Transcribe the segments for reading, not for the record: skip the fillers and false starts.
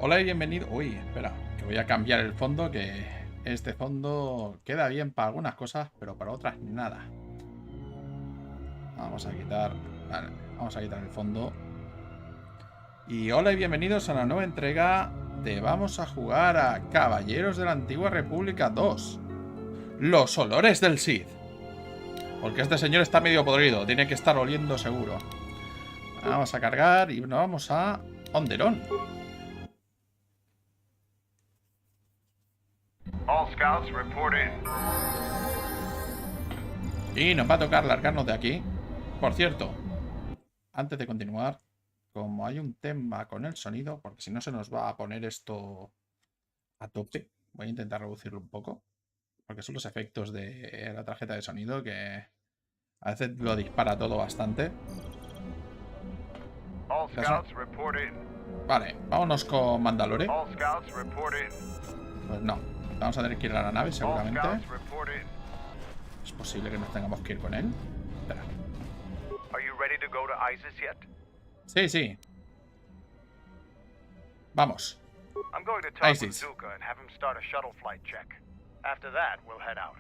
Hola y bienvenido. Uy, espera, que voy a cambiar el fondo, que este fondo queda bien para algunas cosas, pero para otras nada. Vamos a quitar. Vale, vamos a quitar el fondo. Y hola y bienvenidos a la nueva entrega de Vamos a jugar a Caballeros de la Antigua República 2. Los olores del Sith. Porque este señor está medio podrido, tiene que estar oliendo seguro. Vamos a cargar y nos vamos a Onderón. All scouts report in. Y nos va a tocar largarnos de aquí. Por cierto, antes de continuar, como hay un tema con el sonido, porque si no se nos va a poner esto a tope, voy a intentar reducirlo un poco, porque son los efectos de la tarjeta de sonido que a veces lo dispara todo bastante. All scouts report in. Vale, vámonos con Mandalore. All scouts report in. Pues no, vamos a tener que ir a la nave All seguramente. scouts report in. Es posible que nos tengamos que ir con él. Espera. Are you ready to go to Iziz yet? Sí, sí. Vamos. I'm going to talk with Iziz. Zuka and have him start a shuttle flight check. After that, we'll head out.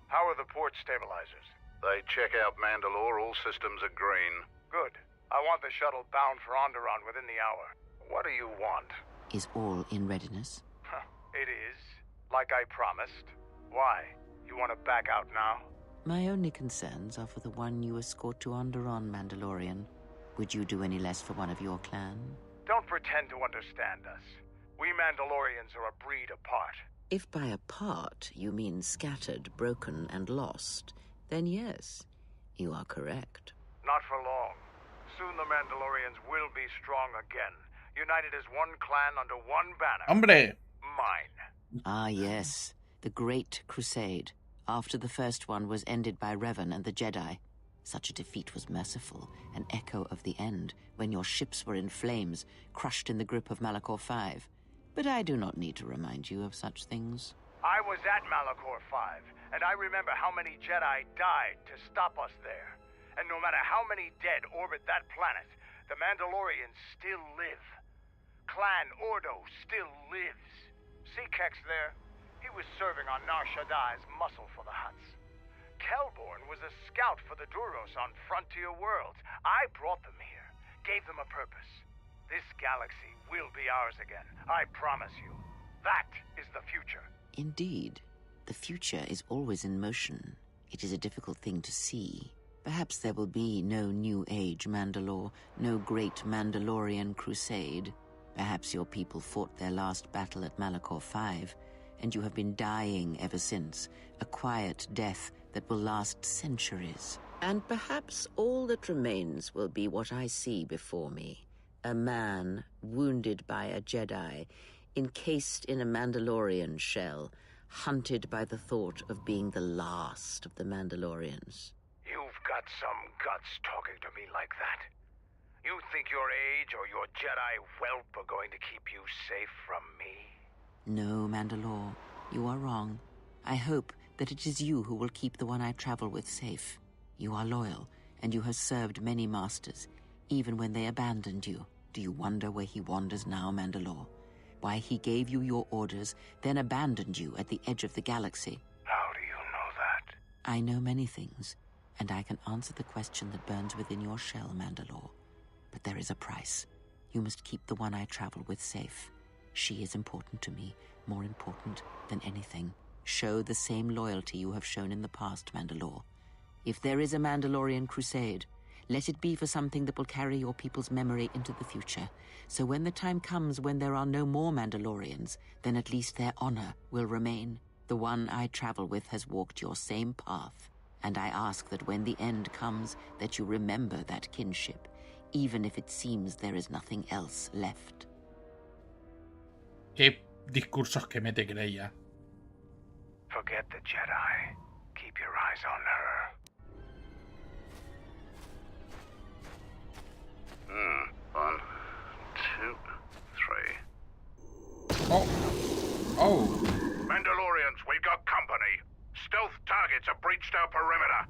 How are the port stabilizers? They check out Mandalore, all systems are green. Good. I want the shuttle bound for Onderon within the hour. What do you want? Is all in readiness? It is. Like I promised. Why? You want to back out now? My only concerns are for the one you escort to Onderon, Mandalorian. Would you do any less for one of your clan? Don't pretend to understand us. We Mandalorians are a breed apart. If by apart you mean scattered, broken, and lost, then yes, you are correct. Not for long. Soon the Mandalorians will be strong again, united as one clan under one banner. ¡Hombre! Mine. Ah, yes, the Great Crusade, after the first one was ended by Revan and the Jedi. Such a defeat was merciful, an echo of the end, when your ships were in flames, crushed in the grip of Malachor V. But I do not need to remind you of such things. I was at Malachor V, and I remember how many Jedi died to stop us there. And no matter how many dead orbit that planet, the Mandalorians still live. Clan Ordo still lives. See Kex there? He was serving on Nar Shaddai's muscle for the Hutts. Kelborn was a scout for the Duros on Frontier Worlds. I brought them here, gave them a purpose. This galaxy will be ours again, I promise you. That is the future. Indeed, the future is always in motion. It is a difficult thing to see. Perhaps there will be no New Age Mandalore, no great Mandalorian crusade. Perhaps your people fought their last battle at Malachor V, and you have been dying ever since, a quiet death that will last centuries. And perhaps all that remains will be what I see before me. A man wounded by a Jedi, encased in a Mandalorian shell, hunted by the thought of being the last of the Mandalorians. You've got some guts talking to me like that. You think your age or your Jedi whelp are going to keep you safe from me? No, Mandalore, you are wrong. I hope that it is you who will keep the one I travel with safe. You are loyal, and you have served many masters, even when they abandoned you. Do you wonder where he wanders now, Mandalore? Why he gave you your orders, then abandoned you at the edge of the galaxy? How do you know that? I know many things, and I can answer the question that burns within your shell, Mandalore. But there is a price. You must keep the one I travel with safe. She is important to me, more important than anything. Show the same loyalty you have shown in the past, Mandalore. If there is a Mandalorian crusade, let it be for something that will carry your people's memory into the future. So when the time comes when there are no more Mandalorians, then at least their honor will remain. The one I travel with has walked your same path. And I ask that when the end comes, that you remember that kinship, even if it seems there is nothing else left. Qué discursos que mete Creia. Forget the Jedi. Keep your eyes on her. 1, 2, 3. Oh. Oh. Mandalorians, we've got company. Stealth targets have breached our perimeter.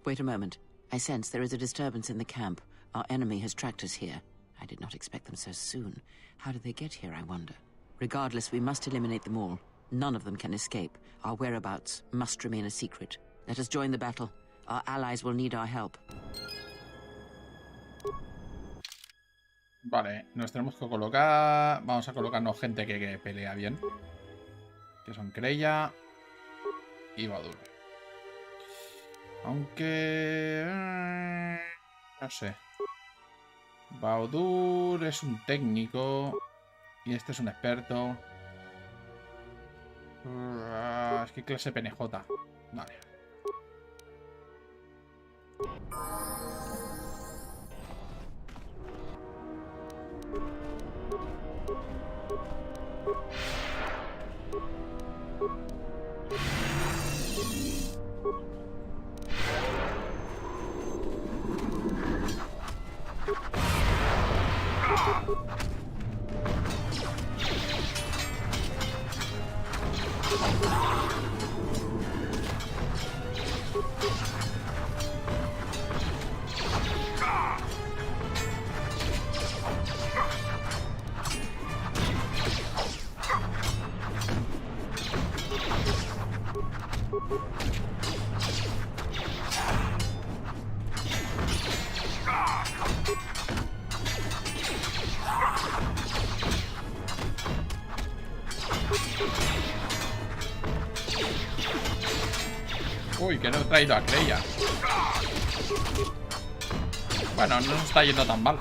Wait a moment. I sense there is a disturbance in the camp. Our enemy has tracked us here. I did not expect them so soon. How did they get here, I wonder? Regardless, we must eliminate them all. None of them can escape. Our whereabouts must remain a secret. Let us join the battle. Our allies will need our help. Vale, nos tenemos que colocar... Vamos a colocarnos gente que pelea bien. Que son Kreia y Badur. Aunque... no sé. Baudur es un técnico y este es un experto. Es que clase PNJ. Vale. Uy, que no he traído a Kreia. Bueno, no nos está yendo tan mal.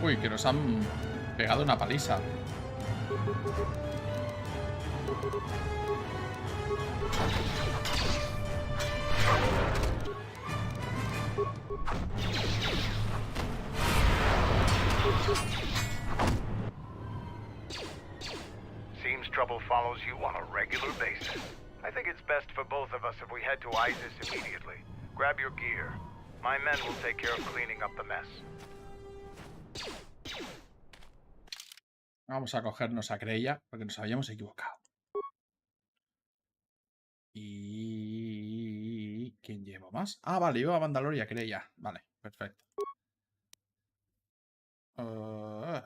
Uy, que nos han pegado una paliza. Seems trouble follows you on a regular basis. I think it's best for both of us if we head to Iziz immediately. Grab your gear. My men will take care of cleaning up the mess. Vamos a cogernos a Kreia porque nos habíamos equivocado. ¿Y quién llevo más? Ah, vale, llevo a Mandalor y a Kreia. Vale, perfecto. Lo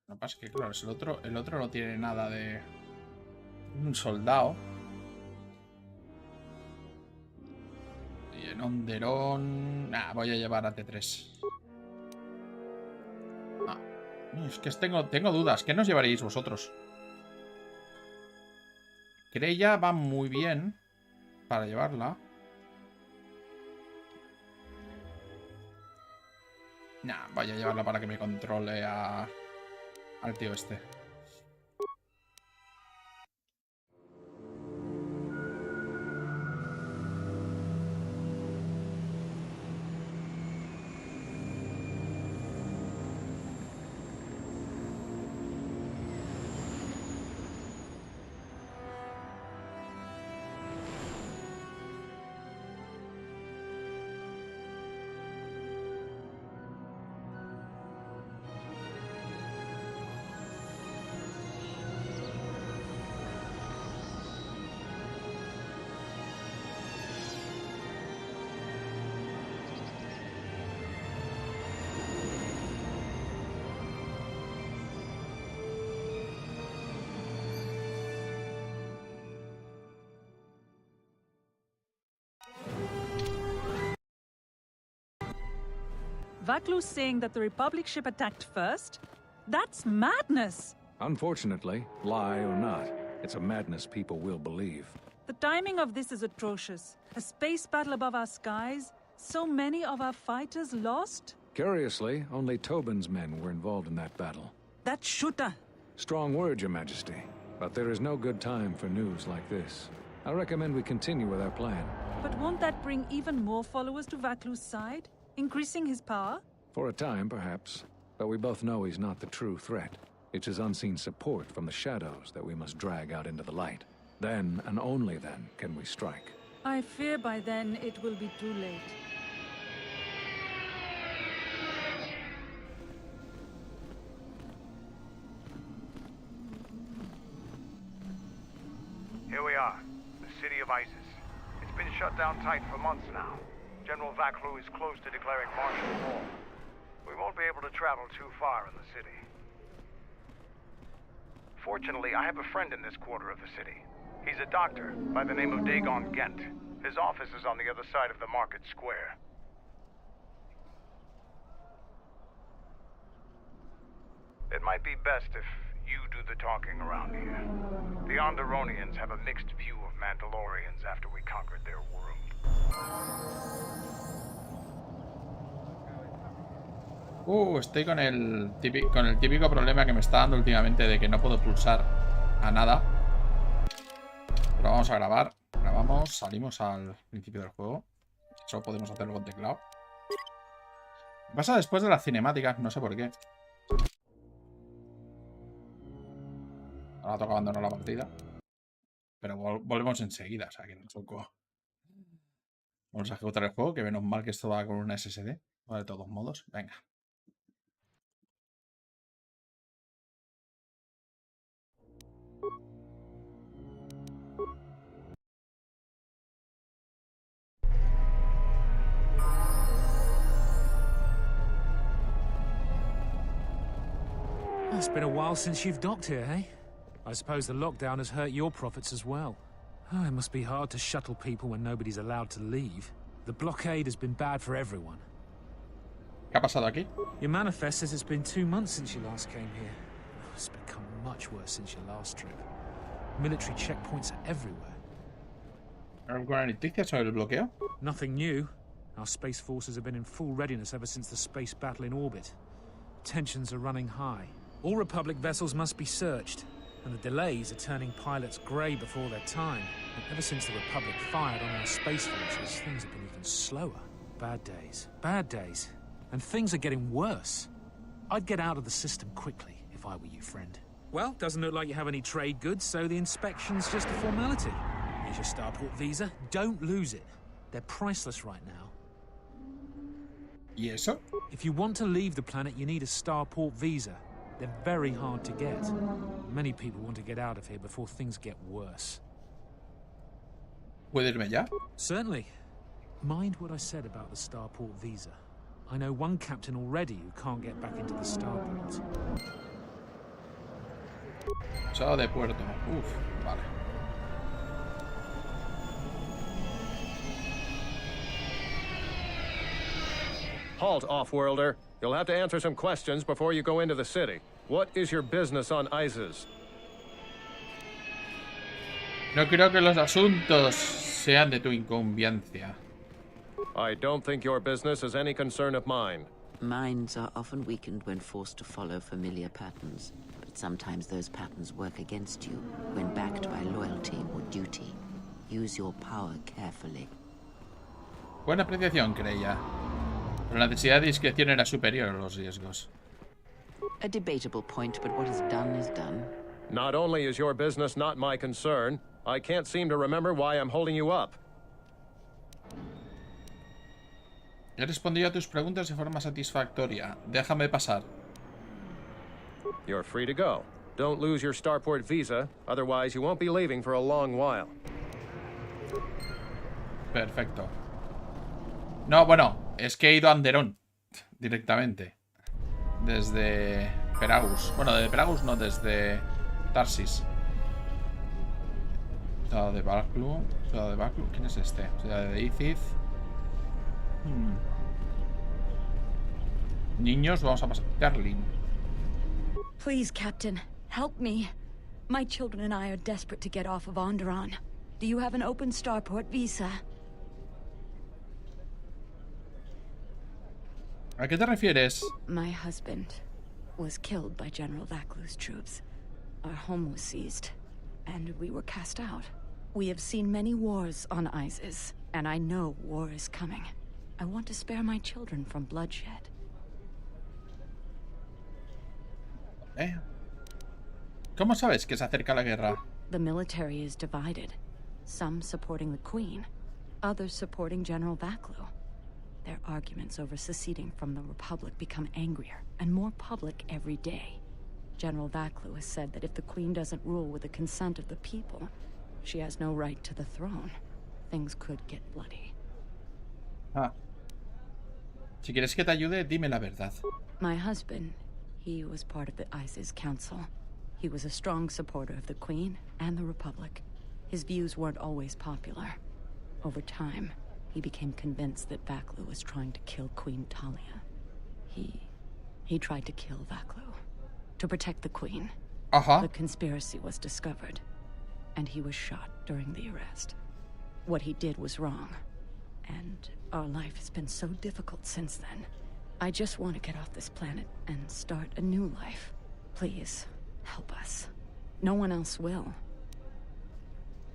que pasa es que, claro, es el otro no tiene nada de un soldado. Y en Onderón... Nah, voy a llevar a T3. Es que tengo dudas. ¿Qué nos llevaréis vosotros? Kreia va muy bien para llevarla. Nah, voy a llevarla para que me controle al tío este. Vaklu's saying that the Republic ship attacked first? That's madness! Unfortunately, lie or not, it's a madness people will believe. The timing of this is atrocious. A space battle above our skies, so many of our fighters lost? Curiously, only Tobin's men were involved in that battle. That shooter! Strong word, Your Majesty, but there is no good time for news like this. I recommend we continue with our plan. But won't that bring even more followers to Vaklu's side? Increasing his power? For a time, perhaps. But we both know he's not the true threat. It's his unseen support from the shadows that we must drag out into the light. Then, and only then, can we strike. I fear by then it will be too late. Iziz. It's been shut down tight for months now. General Vaklu is close to declaring martial law. We won't be able to travel too far in the city. Fortunately, I have a friend in this quarter of the city. He's a doctor by the name of Dagon Gent. His office is on the other side of the market square. It might be best if you do the talking around here. The Onderonians have a mixed view of Mandalorians after we conquered their world. Estoy con el típico problema que me está dando últimamente de que no puedo pulsar a nada. Pero vamos a grabar. Grabamos, salimos al principio del juego. Solo podemos hacerlo con teclado. Pasa después de las cinemáticas, no sé por qué. Ahora toca abandonar la partida. Pero volvemos enseguida, o sea que tampoco. Vamos a ejecutar el juego, que menos mal que esto va con una SSD. De todos modos, venga. It's been a while since you've docked here, eh? I suppose the lockdown has hurt your profits as well. Oh, it must be hard to shuttle people when nobody's allowed to leave. The blockade has been bad for everyone. ¿Qué ha pasado aquí? Your manifest says it's been 2 months since you last came here. It's become much worse since your last trip. Military checkpoints are everywhere. ¿Alguna noticia sobre el bloqueo? Nothing new. Our space forces have been in full readiness ever since the space battle in orbit. Tensions are running high. All Republic vessels must be searched, and the delays are turning pilots grey before their time. And ever since the Republic fired on our space forces, things have been even slower. Bad days. Bad days. And things are getting worse. I'd get out of the system quickly, if I were you, friend. Well, doesn't look like you have any trade goods, so the inspection's just a formality. Here's your starport visa. Don't lose it. They're priceless right now. ¿Y eso? If you want to leave the planet, you need a starport visa. They're very hard to get. Many people want to get out of here before things get worse. ¿Puedo irme ya? Certainly. Mind what I said about the starport visa. I know one captain already who can't get back into the starport. Sala de puerto. Uf, vale. Halt, off-worlder. You'll have to answer some questions before you go into the city. What is your business on Iziz? No creo que los asuntos sean de tu incumbencia. I don't think your business is any concern of mine. Minds are often weakened when forced to follow familiar patterns, but sometimes those patterns work against you when backed by loyalty or duty. Use your power carefully. Buena apreciación, creía. Pero la necesidad de discreción era superior a los riesgos. A debatable point, but what is done is done. Not only is your business not my concern, I can't seem to remember why I'm holding you up. He respondido a tus preguntas de forma satisfactoria. Déjame pasar. You're free to go. Don't lose your starport visa, otherwise you won't be leaving for a long while. Perfecto. No, bueno, es que he ido a Anderón directamente. Desde Peragus. Bueno, de Peragus no, desde Tarsis. Ciudad de Vaklu. Ciudad de Vaklu. ¿Quién es este? Ciudad de Iziz. Niños, vamos a pasar. Terlin. Please, Captain, help me. My children and I are desperate to get off of Onderon. Do you have an open starport visa? ¿A qué te refieres? My husband was killed by General Vaklu's troops. Our home was seized, and we were cast out. We have seen many wars on Iziz, and I know war is coming. I want to spare my children from bloodshed. ¿Cómo sabes que se acerca la guerra? The military is divided. Some supporting the Queen, others supporting General Vaklu. Their arguments over seceding from the Republic become angrier and more public every day. General Vaklu has said that if the Queen doesn't rule with the consent of the people, she has no right to the throne. Things could get bloody. Ah. Si quieres que te ayude, dime la verdad. My husband, he was part of the Iziz Council. He was a strong supporter of the Queen and the Republic. His views weren't always popular. Over time, he became convinced that Vaklu was trying to kill Queen Talia. He tried to kill Vaklu to protect the Queen. The conspiracy was discovered, and he was shot during the arrest. What he did was wrong, and our life has been so difficult since then. I just want to get off this planet and start a new life. Please, help us. No one else will.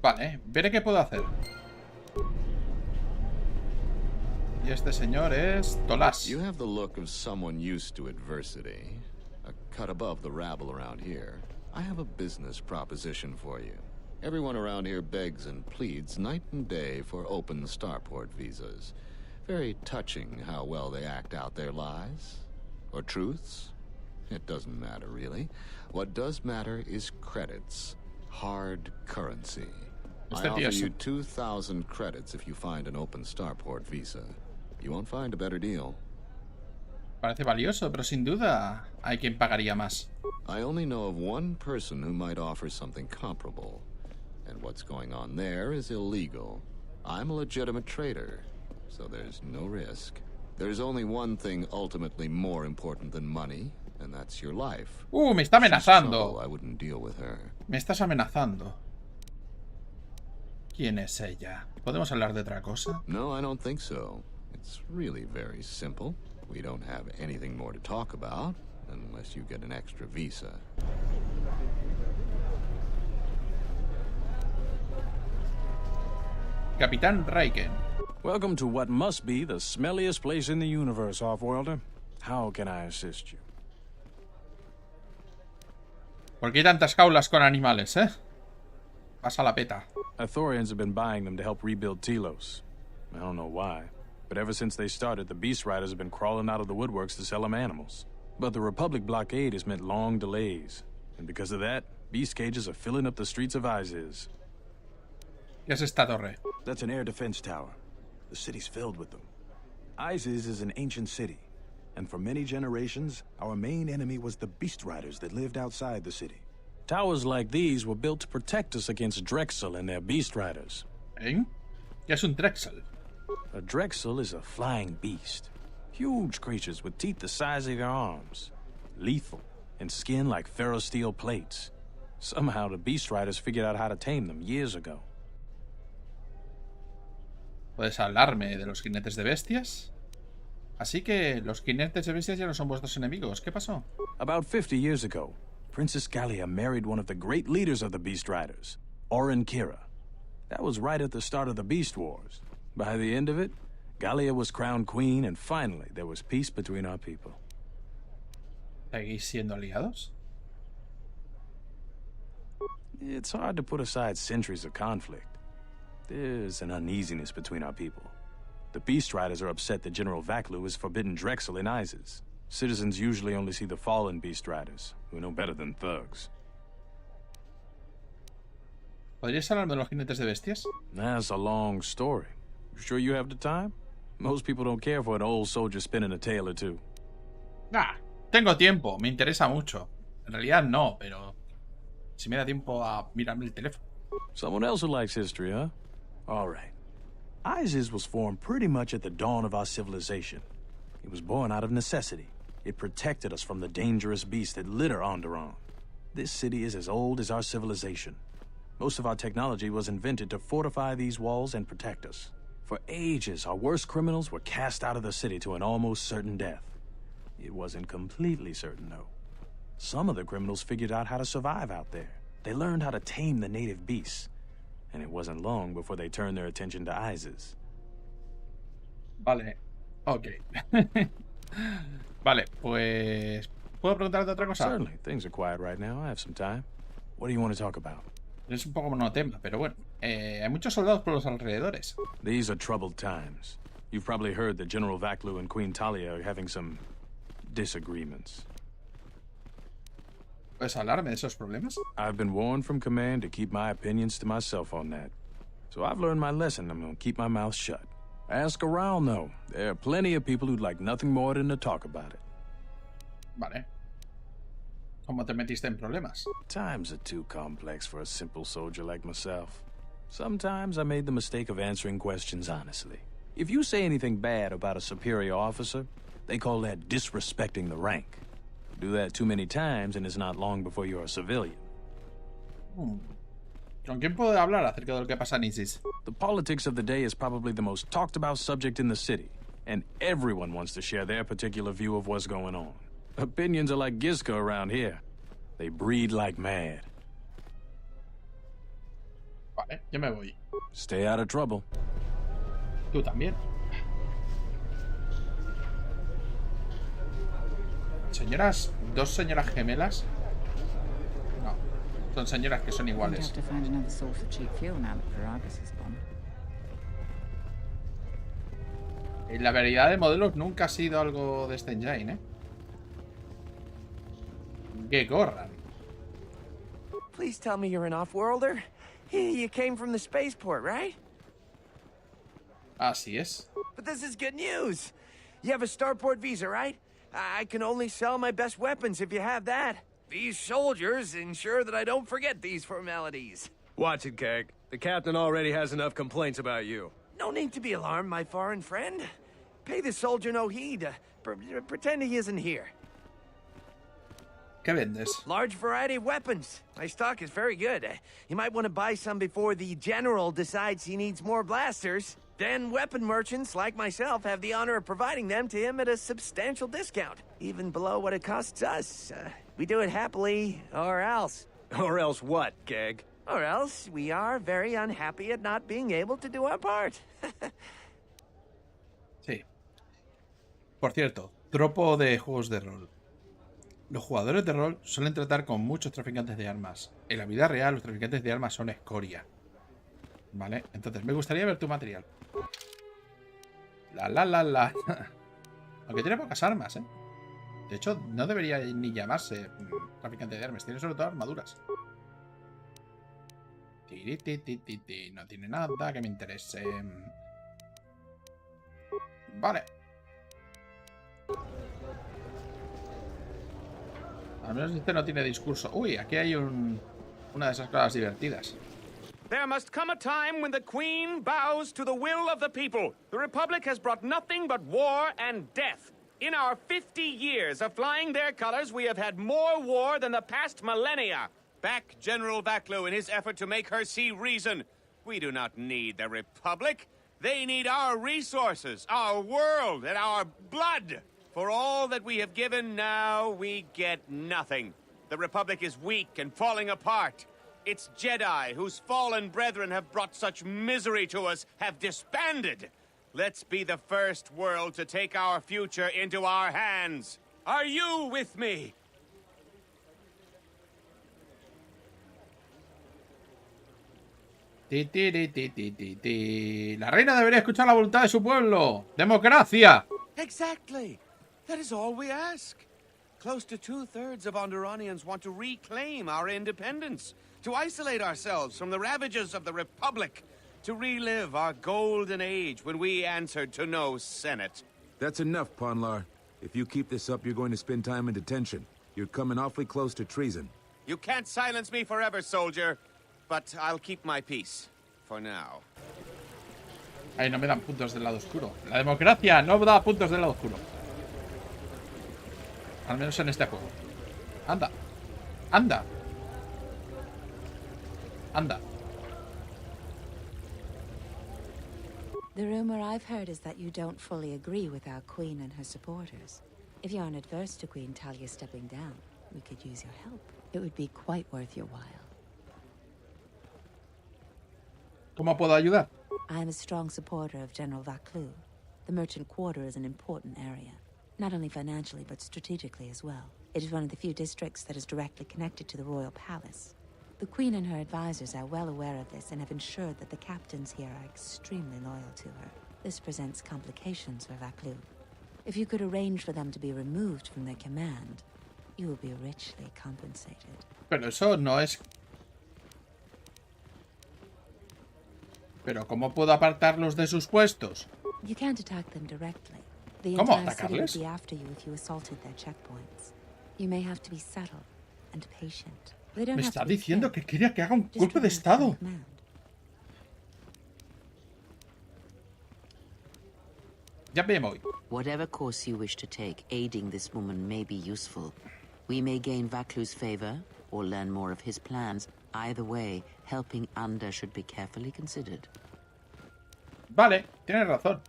Vale, veré qué puedo hacer. Y este señor es Tolas. You have the look of someone used to adversity. A cut above the rabble around here. I have a business proposition for you. Everyone around here begs and pleads night and day for open starport visas. Very touching how well they act out their lies. Or truths. It doesn't matter, really. What does matter is credits. Hard currency. I offer you 2,000 credits if you find an open starport visa. You won't find a better deal. Parece valioso, pero sin duda hay quien pagaría más. I only know of one person who might offer something comparable. And what's going on there is illegal. I'm a legitimate trader, so there's no risk. There's only one thing ultimately more important than money, and that's your life. Me está amenazando. I wouldn't deal with her. Me estás amenazando. ¿Quién es ella? ¿Podemos hablar de otra cosa? No, I don't think so. It's really very simple. We don't have anything more to talk about, unless you get an extra visa. Capitán Raiken. Welcome to what must be the smelliest place in the universe, Offworlder. How can I assist you? ¿Por qué hay tantas jaulas con animales, Pasa la peta. Ithorians have been buying them to help rebuild Telos. I don't know why, but ever since they started, the Beast Riders have been crawling out of the woodworks to sell them animals. But the Republic blockade has meant long delays, and because of that, beast cages are filling up the streets of Iziz. ¿Qué es esta torre? That's an air defense tower. The city's filled with them. Iziz is an ancient city, and for many generations, our main enemy was the Beast Riders that lived outside the city. Towers like these were built to protect us against Drexel and their Beast Riders. ¿Qué es un Drexel? A Drexel is a flying beast. Huge creatures with teeth the size of your arms. Lethal, and skin like ferrosteel plates. Somehow the Beast Riders figured out how to tame them years ago. ¿Puedes hablarme de los jinetes de bestias? Así que los jinetes de bestias ya no son vuestros enemigos. ¿Qué pasó? About 50 years ago, Princess Gallia married one of the great leaders of the Beast Riders, Orin Kira. That was right at the start of the Beast Wars. By the end of it, Gallia was crowned queen, and finally there was peace between our people. ¿Seguís siendo aliados? It's hard to put aside centuries of conflict. There's an uneasiness between our people. The Beast Riders are upset that General Vaklu has forbidden Drexel in Iziz. Citizens usually only see the fallen Beast Riders, who know better than thugs. ¿Podrías hablarme de los jinetes de bestias? That's a long story. You sure you have the time? Most people don't care for an old soldier spinning a tale or two. Tengo tiempo, me interesa mucho. En realidad no, pero si me da tiempo a mirarme el teléfono. Someone else who likes history, huh? All right. Iziz was formed pretty much at the dawn of our civilization. It was born out of necessity. It protected us from the dangerous beasts that litter Onderon. This city is as old as our civilization. Most of our technology was invented to fortify these walls and protect us. For ages, our worst criminals were cast out of the city to an almost certain death. It wasn't completely certain, though. Some of the criminals figured out how to survive out there. They learned how to tame the native beasts. And it wasn't long before they turned their attention to Iziz. Vale. Ok. Vale, pues... ¿Puedo preguntarte otra cosa? Certainly. Things are quiet right now. I have some time. What do you want to talk about? Es un poco monotema, pero bueno. Hay muchos soldados por los alrededores. These are troubled times. You've probably heard that General Vaklu and Queen Talia are having some disagreements. ¿Puedes hablarme de esos problemas? I've been warned from command to keep my opinions to myself on that. So I've learned my lesson. I'm gonna keep my mouth shut. Ask around, though. There are plenty of people who'd like nothing more than to talk about it. Vale. ¿Cómo te metiste en problemas? Times are too complex for a simple soldier like myself. Sometimes I made the mistake of answering questions honestly. If you say anything bad about a superior officer, they call that disrespecting the rank. Do that too many times and it's not long before you're a civilian. ¿Con quién puedo hablar acerca de lo que pasa en Iziz? The politics of the day is probably the most talked about subject in the city, and everyone wants to share their particular view of what's going on. Opinions are like Gizka around here. They breed like mad. Vale, yo me voy. Stay out of trouble. Tú también. Señoras, dos señoras gemelas. No, son señoras que son iguales. La variedad de modelos nunca ha sido algo de este engine, ¿eh? Que corran. Please tell me you're an off-worlder. You came from the spaceport, right? Así es. But this is good news. You have a starport visa, right? I can only sell my best weapons if you have that. These soldiers ensure that I don't forget these formalities. Watch it, Keg. The captain already has enough complaints about you. No need to be alarmed, my foreign friend. Pay the soldier no heed. Pretend he isn't here. ¿Qué vendes? Large variety of weapons. My stock is very good. You might want to buy some before the general decides he needs more blasters. Then weapon merchants like myself have the honor of providing them to him at a substantial discount, even below what it costs us. We do it happily, or else. Or else what, Keg? Or else we are very unhappy at not being able to do our part. Sí. Por cierto, tropo de juegos de rol. Los jugadores de rol suelen tratar con muchos traficantes de armas. En la vida real, los traficantes de armas son escoria. Vale, entonces me gustaría ver tu material. La. Aunque tiene pocas armas, ¿eh? De hecho, no debería ni llamarse traficante de armas. Tiene sobre todo armaduras. No tiene nada que me interese. Vale. Al menos este no tiene discurso. Uy, aquí hay una de esas cosas divertidas. There must come a time when the Queen bows to the will of the people. The Republic has brought nothing but war and death. In our 50 years of flying their colors, we have had more war than the past millennia. Back General Vaklu in his effort to make her see reason. We do not need the Republic. They need our resources, our world, and our blood. For all that we have given, now we get nothing. The Republic is weak and falling apart. Its Jedi, whose fallen brethren have brought such misery to us, have disbanded. Let's be the first world to take our future into our hands. Are you with me? La reina debería escuchar la voluntad de su pueblo. ¡Democracia! Exactly. That is all we ask. Close to 2/3 of Onderonians want to reclaim our independence, to isolate ourselves from the ravages of the Republic, to relive our golden age when we answered to no Senate. That's enough, Ponlar. If you keep this up, you're going to spend time in detention. You're coming awfully close to treason. You can't silence me forever, soldier, but I'll keep my peace, for now. Ay, no me dan puntos del lado oscuro. La democracia no da puntos del lado oscuro. Al menos en este juego. Anda. Anda. Anda. The rumor I've heard is that you don't fully agree with our queen and her supporters. If you aren't adverse to Queen Talia stepping down, we could use your help. It would be quite worth your while. ¿Cómo puedo ayudar? I am a strong supporter of General Vaklu. The merchant quarter is an important area, not only financially but strategically as well. It is one of the few districts that is directly connected to the royal palace. The Queen and her advisors are well aware of this and have ensured that the captains here are extremely loyal to her. This presents complications for Vaklu. If you could arrange for them to be removed from their command, You will be richly compensated. Pero eso no es... ¿Pero cómo puedo apartarlos de sus puestos? You can't attack them directly. The ¿Cómo entire city would atacarles? be after you if you assaulted their checkpoints. You may have to be subtle and patient. They don't Me have está to be diciendo fair. que quiere que haga un Just golpe de remain on estado. command. Ya me voy. Whatever course you wish to take, aiding this woman may be useful. We may gain Vaklu's favor, or learn more of his plans. Either way, helping Anda should be carefully considered. Vale, tienes razón.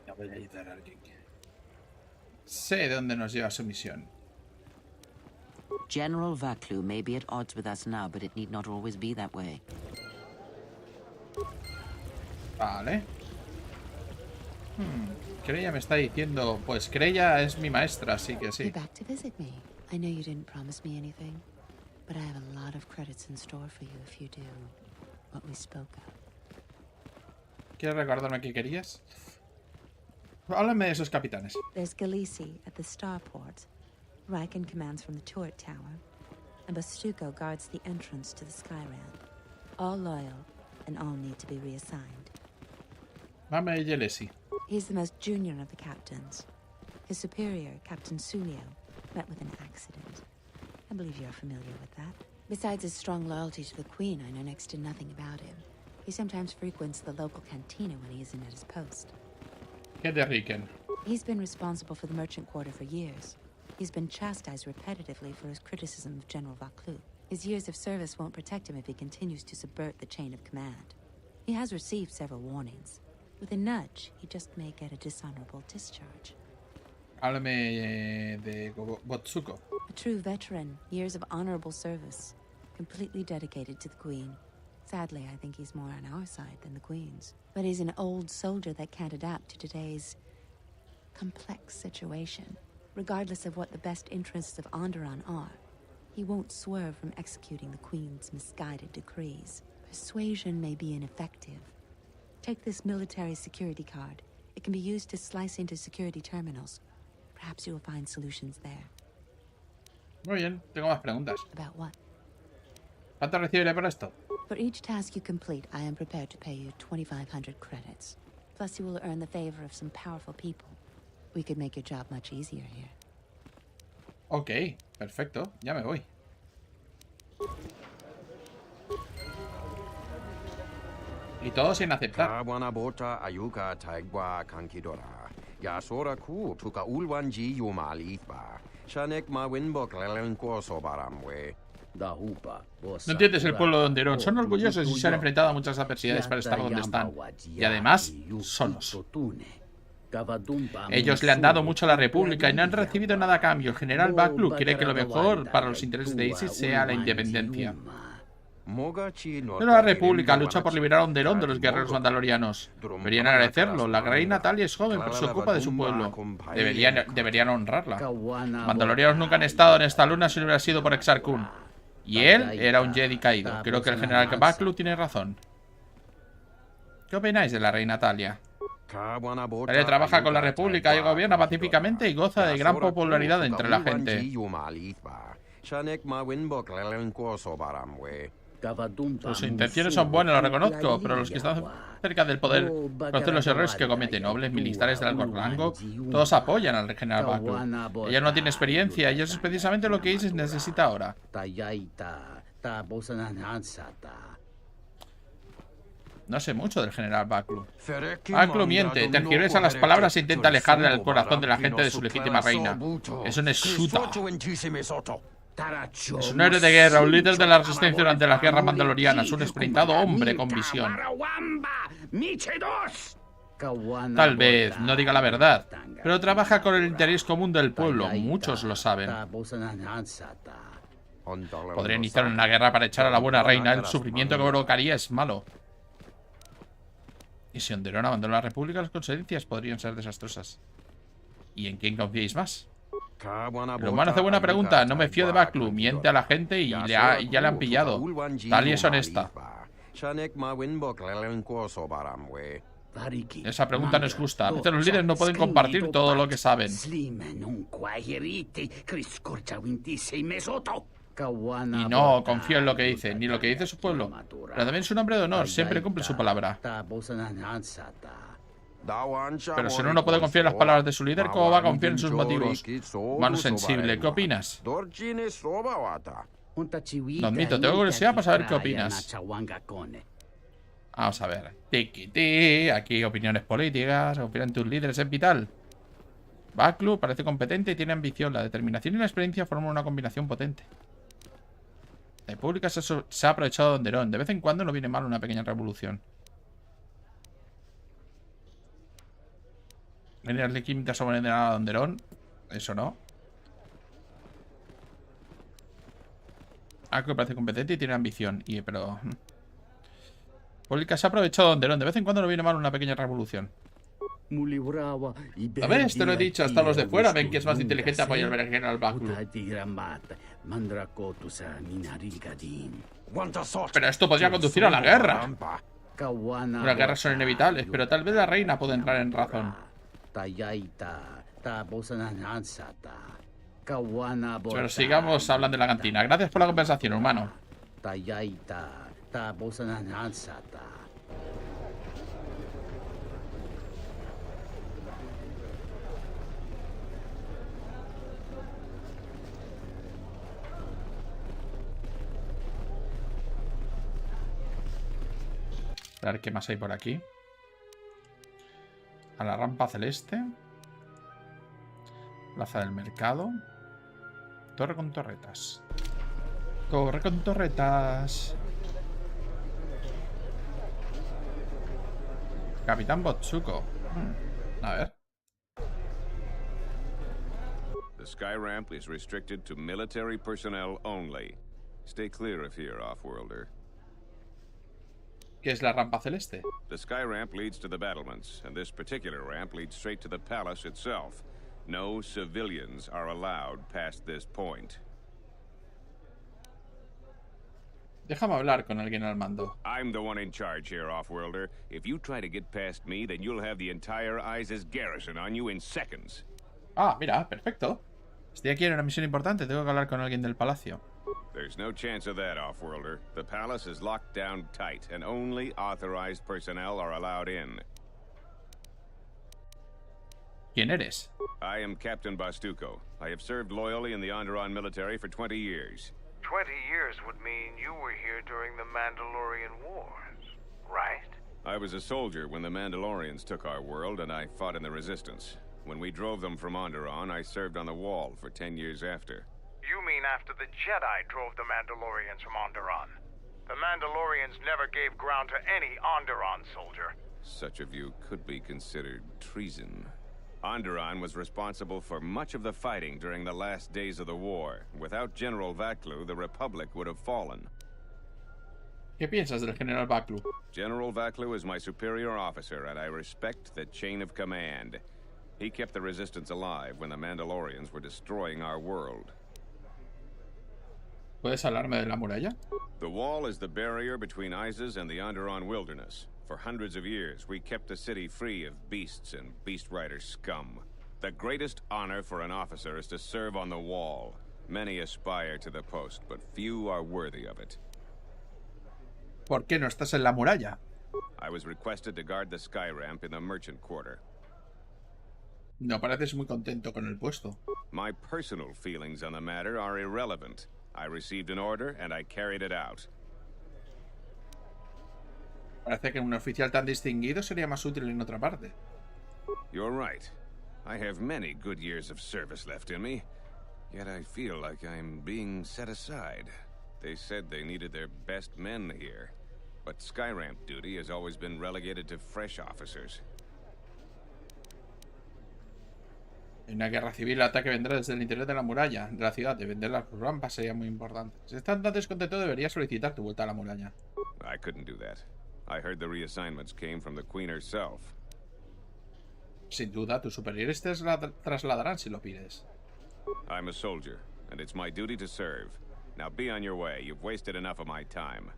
No voy a ayudar a alguien. Sé de dónde nos lleva su misión. General Vaklu may be at odds with us now, but it need not always be that way. Vale. Kreia me está diciendo... Pues Kreia es mi maestra, así que sí. You're back to visit me. I know you didn't promise me anything, but I have a lot of credits in store for you if you do what we spoke of. ¿Quieres recordarme qué querías? Háblame de esos capitanes. There's Galisi at the starport. Riken commands from the turret tower, and Bastuco guards the entrance to the Skyran. All loyal, and all need to be reassigned. Mame y Yelesi. He's the most junior of the captains. His superior, Captain Sulio, met with an accident. I believe you're familiar with that. Besides his strong loyalty to the Queen, I know next to nothing about him. He sometimes frequents the local cantina when he isn't at his post. ¿Qué de Riken? He's been responsible for the merchant quarter for years. He's been chastised repetitively for his criticism of General Vaklu. His years of service won't protect him if he continues to subvert the chain of command. He has received several warnings. With a nudge, he just may get a dishonorable discharge. Háblame de Botsuko. A true veteran, years of honorable service, completely dedicated to the Queen. Sadly, I think he's more on our side than the Queen's. But he's an old soldier that can't adapt to today's complex situation. Regardless of what the best interests of Onderon are, he won't swerve from executing the Queen's misguided decrees. Persuasion may be ineffective. Take this military security card. It can be used to slice into security terminals. Perhaps you will find solutions there. Muy bien, tengo más preguntas. About what? ¿Cuánto recibiré por esto? For each task you complete, I am prepared to pay you 2,500 credits. Plus, you will earn the favor of some powerful people. We could make your job much easier here. Ok, perfecto, ya me voy. Y todo sin aceptar. No entiendes el pueblo de Onderon. Son orgullosos y se han enfrentado a muchas adversidades para estar donde están. Y además, solos. Ellos le han dado mucho a la República y no han recibido nada a cambio. El general Vaklu cree que lo mejor para los intereses de Iziz sea la independencia. Pero la República lucha por liberar a Onderon de los guerreros mandalorianos. Deberían agradecerlo. La reina Natalia es joven, pero se ocupa de su pueblo. Deberían honrarla. Los mandalorianos nunca han estado en esta luna si no hubiera sido por Exar Kun. Y él era un Jedi caído. Creo que el general Vaklu tiene razón. ¿Qué opináis de la reina Natalia? Ella trabaja con la República y gobierna pacíficamente y goza de gran popularidad entre la gente. Sus intenciones son buenas, lo reconozco, pero los que están cerca del poder conocen los errores que cometen. Nobles, militares de alto rango, todos apoyan al general Vaklu. Ella no tiene experiencia y eso es precisamente lo que Iziz necesita ahora. No sé mucho del general Vaklu. Vaklu miente, tergiversa las palabras e intenta alejarle del corazón de la gente de su legítima reina. Es un Shuta. Es un héroe de guerra, un líder de la resistencia durante las guerras mandalorianas, un experimentado hombre con visión. Tal vez no diga la verdad, pero trabaja con el interés común del pueblo. Muchos lo saben. Podría iniciar una guerra para echar a la buena reina. El sufrimiento que provocaría es malo. Y si Onderon abandona la República, las consecuencias podrían ser desastrosas. ¿Y en quién confiáis más? El humano hace buena pregunta. No me fío de Vaklu. Miente a la gente y ya le han pillado. Talia es honesta. Esa pregunta no es justa. A veces los líderes no pueden compartir todo lo que saben. Y no confío en lo que dice, ni lo que dice su pueblo. Pero también es un hombre de honor, siempre cumple su palabra. Pero si uno no puede confiar en las palabras de su líder, ¿cómo va a confiar en sus motivos? Mano sensible, ¿qué opinas? Lo admito, tengo curiosidad para saber qué opinas. Vamos a ver. Tiki, aquí opiniones políticas. ¿Opinan tus líderes es vital? Baclu parece competente y tiene ambición. La determinación y la experiencia forman una combinación potente. La República se ha aprovechado de Onderón. De vez en cuando no viene mal una pequeña revolución. ¿Energía química sobre a Onderón? Eso no. Baclu parece competente y tiene ambición. Pero... República se ha aprovechado de Onderón. De vez en cuando no viene mal una pequeña revolución. A ver, te lo he dicho, hasta los de fuera ven que es más inteligente apoyar al general Baclu. Pero esto podría conducir a la guerra. Las guerras son inevitables, pero tal vez la reina puede entrar en razón. Pero sigamos hablando de la cantina. Gracias por la conversación, humano. A ver qué más hay por aquí. A la rampa celeste. Plaza del mercado. Torre con torretas. Torre con torretas. Capitán Botsuko. A ver. The sky ramp is restricted to military personnel only. Stay clear of here, off-worlder. ¿Qué es la rampa celeste? The sky ramp leads to the battlements, and this particular ramp leads straight to the palace itself. No civilians are allowed past this point. Déjame hablar con alguien al mando. I'm the one in charge here, off-worlder. If you try to get past me, then you'll have the entire Iziz garrison on you in seconds. Ah, mira, perfecto. Estoy aquí en una misión importante, tengo que hablar con alguien del palacio. There's no chance of that, off-worlder. The palace is locked down tight, and only authorized personnel are allowed in. ¿Quién eres? I am Captain Bastuco. I have served loyally in the Onderon military for 20 years. 20 years would mean you were here during the Mandalorian Wars, right? I was a soldier when the Mandalorians took our world, and I fought in the Resistance. When we drove them from Onderon, I served on the Wall for 10 years after. You mean after the Jedi drove the Mandalorians from Onderon? The Mandalorians never gave ground to any Onderon soldier. Such a view could be considered treason. Onderon was responsible for much of the fighting during the last days of the war. Without General Vaclu, the Republic would have fallen. ¿Qué piensas del General Vaclu? General Vaclu is my superior officer, and I respect the chain of command. He kept the Resistance alive when the Mandalorians were destroying our world. ¿Puedes hablarme de la muralla? The wall is the barrier between Iziz and the Onderon wilderness. For hundreds of years, we kept the city free of beasts and beast rider scum. The greatest honor for an officer is to serve on the wall. Many aspire to the post, but few are worthy of it. ¿Por qué no estás en la muralla? I was requested to guard the sky ramp in the merchant quarter. No pareces muy contento con el puesto. My personal feelings on the matter are irrelevant. I received an order and I carried it out. Parece que un oficial tan distinguido sería más útil en otra parte. You're right. I have many good years of service left in me. Yet I feel like I'm being set aside. They said they needed their best men here. But Skyramp duty has always been relegated to fresh officers. En una guerra civil, el ataque vendrá desde el interior de la muralla de la ciudad. De vender las rampas sería muy importante. Si estás tan descontento, deberías solicitar tu vuelta a la muralla. I couldn't do that. I heard the reassignments came from the Queen herself. Sin duda, tus superiores te trasladarán si lo pides. I'm a soldier, and it's my duty to serve. Now be on your way. You've wasted enough of my time.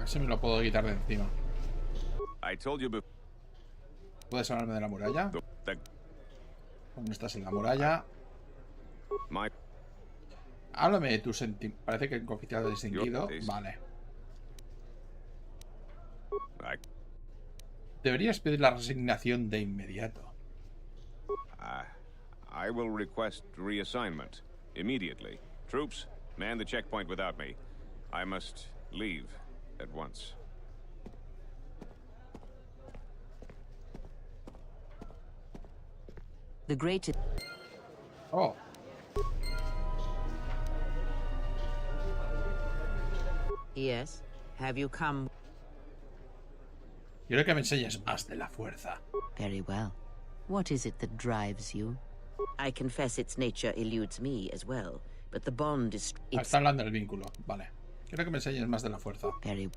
Ese me lo puedo quitar de encima. I told you ¿Puedes hablarme de la muralla? ¿Dónde estás en la muralla? Háblame de tu sentimiento. Parece que el coeficiente distinguido. Vale. Deberías pedir la resignación de inmediato. I will request reassignment immediately. Troops, man the checkpoint without me. I must leave at once. The greatest. Oh. Yes. Have you come? Quiero que me enseñes más de la fuerza. Very well. What is it that drives you? I confess its nature eludes me as well, but the bond is... Está hablando del vínculo. Vale. Quiero que me enseñes más de la fuerza. Very...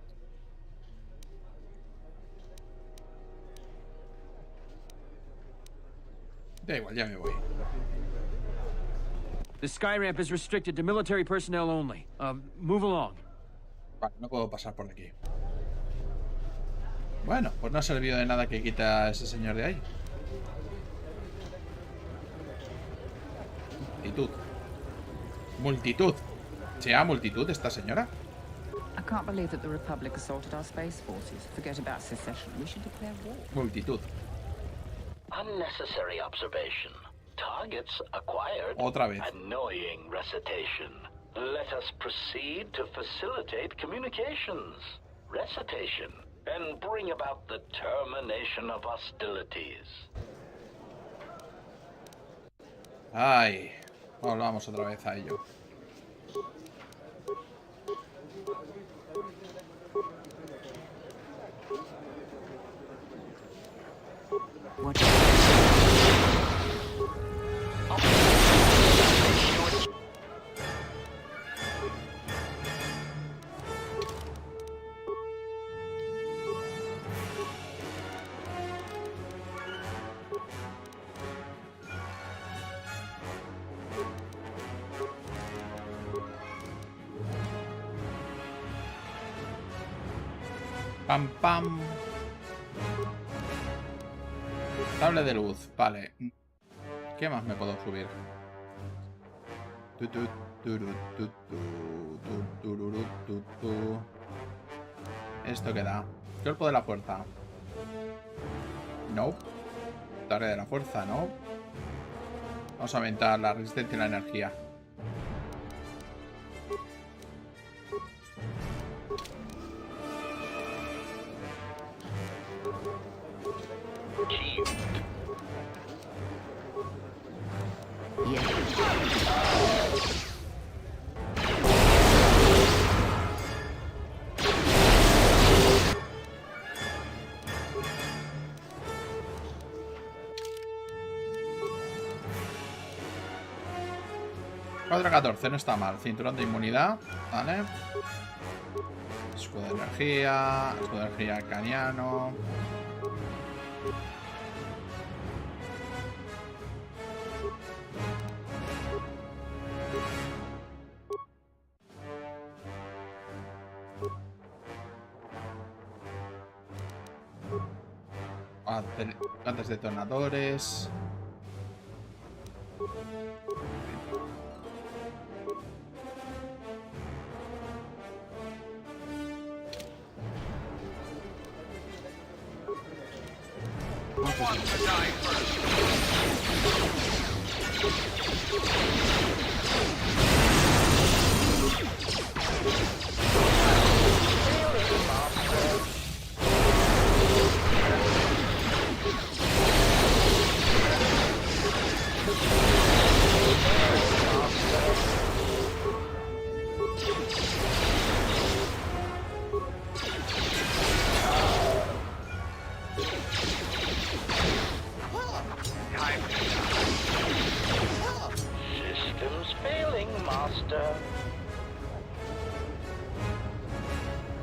Da igual, ya me voy. The sky ramp is restricted to military personnel only. Move along. Vale, no puedo pasar por aquí. Bueno, pues no ha servido de nada que quita a ese señor de ahí. Multitud. Multitud. ¿Se llama multitud esta señora? I can't believe that the Republic assaulted our space forces. Forget about secession. We should declare war. Multitud. Unnecessary observation. Targets acquired. Otra vez. Annoying recitation. Let us proceed to facilitate communications. Recitation. And bring about the termination of hostilities. Ay. Volvamos otra vez a ello. Pam, pam. Cable de luz, vale. ¿Qué más me puedo subir? ¿Esto qué da? Cuerpo de la fuerza. No. Torre de la fuerza, no. Vamos a aumentar la resistencia y la energía. Cuatro 14, no está mal. Cinturón de inmunidad, vale. Escudo de energía caniano. Antes detonadores.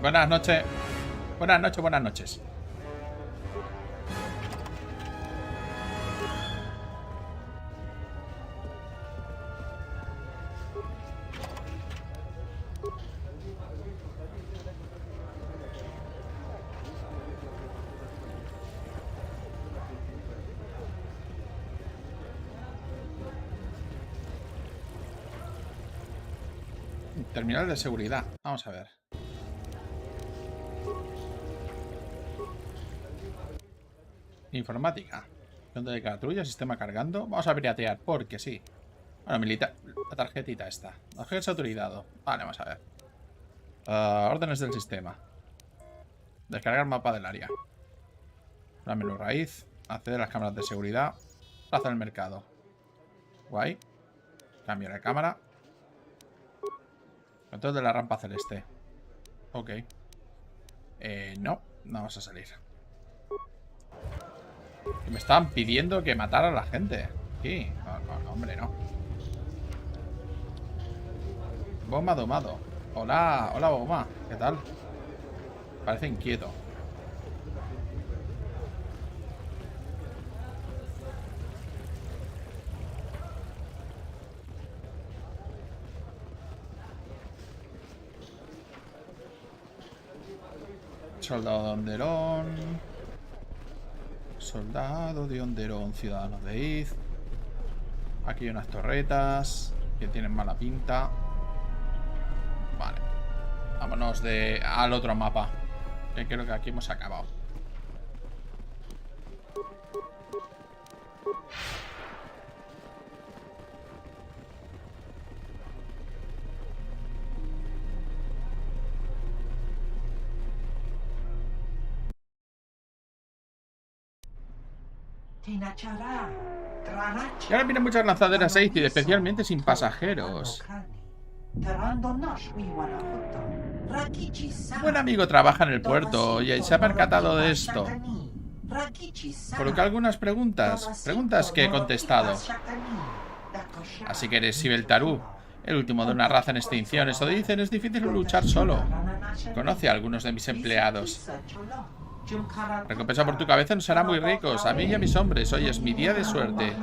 Buenas noches. Buenas noches, buenas noches. Terminal de seguridad. Vamos a ver. Informática. Punto de patrulla, sistema cargando. Vamos a piratear, porque sí. Bueno, militar. La tarjetita esta. Objetos autorizados. Vale, vamos a ver. Órdenes del sistema. Descargar mapa del área. Una menú raíz. Acceder a las cámaras de seguridad. Plaza del mercado. Guay. Cambiar de cámara. Control de la rampa celeste. Ok. No vamos a salir. Que me estaban pidiendo que matara a la gente. Sí. No, hombre, no. Bomba domado. Hola, bomba. ¿Qué tal? Parece inquieto. Soldado de Onderón. Soldado de Onderón. Ciudadanos de Iziz. Aquí hay unas torretas que tienen mala pinta. Vale. Vámonos al otro mapa. Que creo que aquí hemos acabado. Y ahora vienen muchas lanzaderas Sith, especialmente sin pasajeros. Un buen amigo trabaja en el puerto y se ha percatado de esto. Coloca algunas preguntas. Preguntas que he contestado. Así que eres Sibeltarú, el último de una raza en extinción. Eso dicen, es difícil luchar solo. Conoce a algunos de mis empleados. Recompensa por tu cabeza nos hará muy ricos. A mí y a mis hombres. Hoy es mi día de suerte.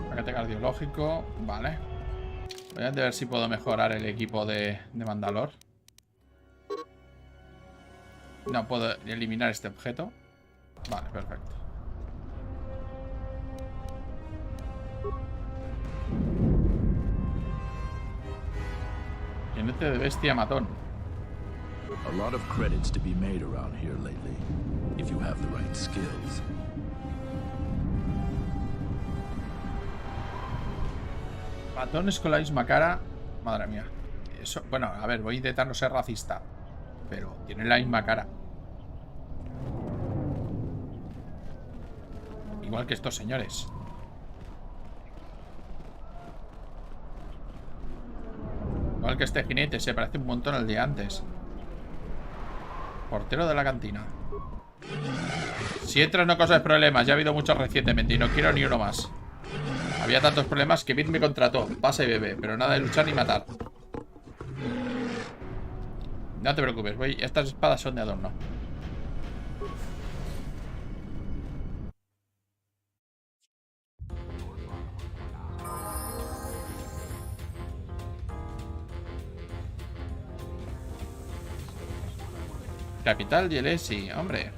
Paquete cardiológico, vale. Voy a ver si puedo mejorar el equipo de Mandalor. No puedo eliminar este objeto. Vale, perfecto. Jinete de bestia matón. A lot of credits to be made around here lately, if you have the right skills. Matones con la misma cara. Madre mía. Eso, bueno, a ver, voy a intentar no ser racista, pero tienen la misma cara. Igual que estos señores. Igual que este jinete, se parece un montón al de antes. Portero de la cantina. Si entras no causes problemas. Ya ha habido muchos recientemente y no quiero ni uno más. Había tantos problemas que Bit me contrató. Pasa y bebe, pero nada de luchar ni matar. No te preocupes, estas espadas son de adorno. Capital Yelesi, hombre.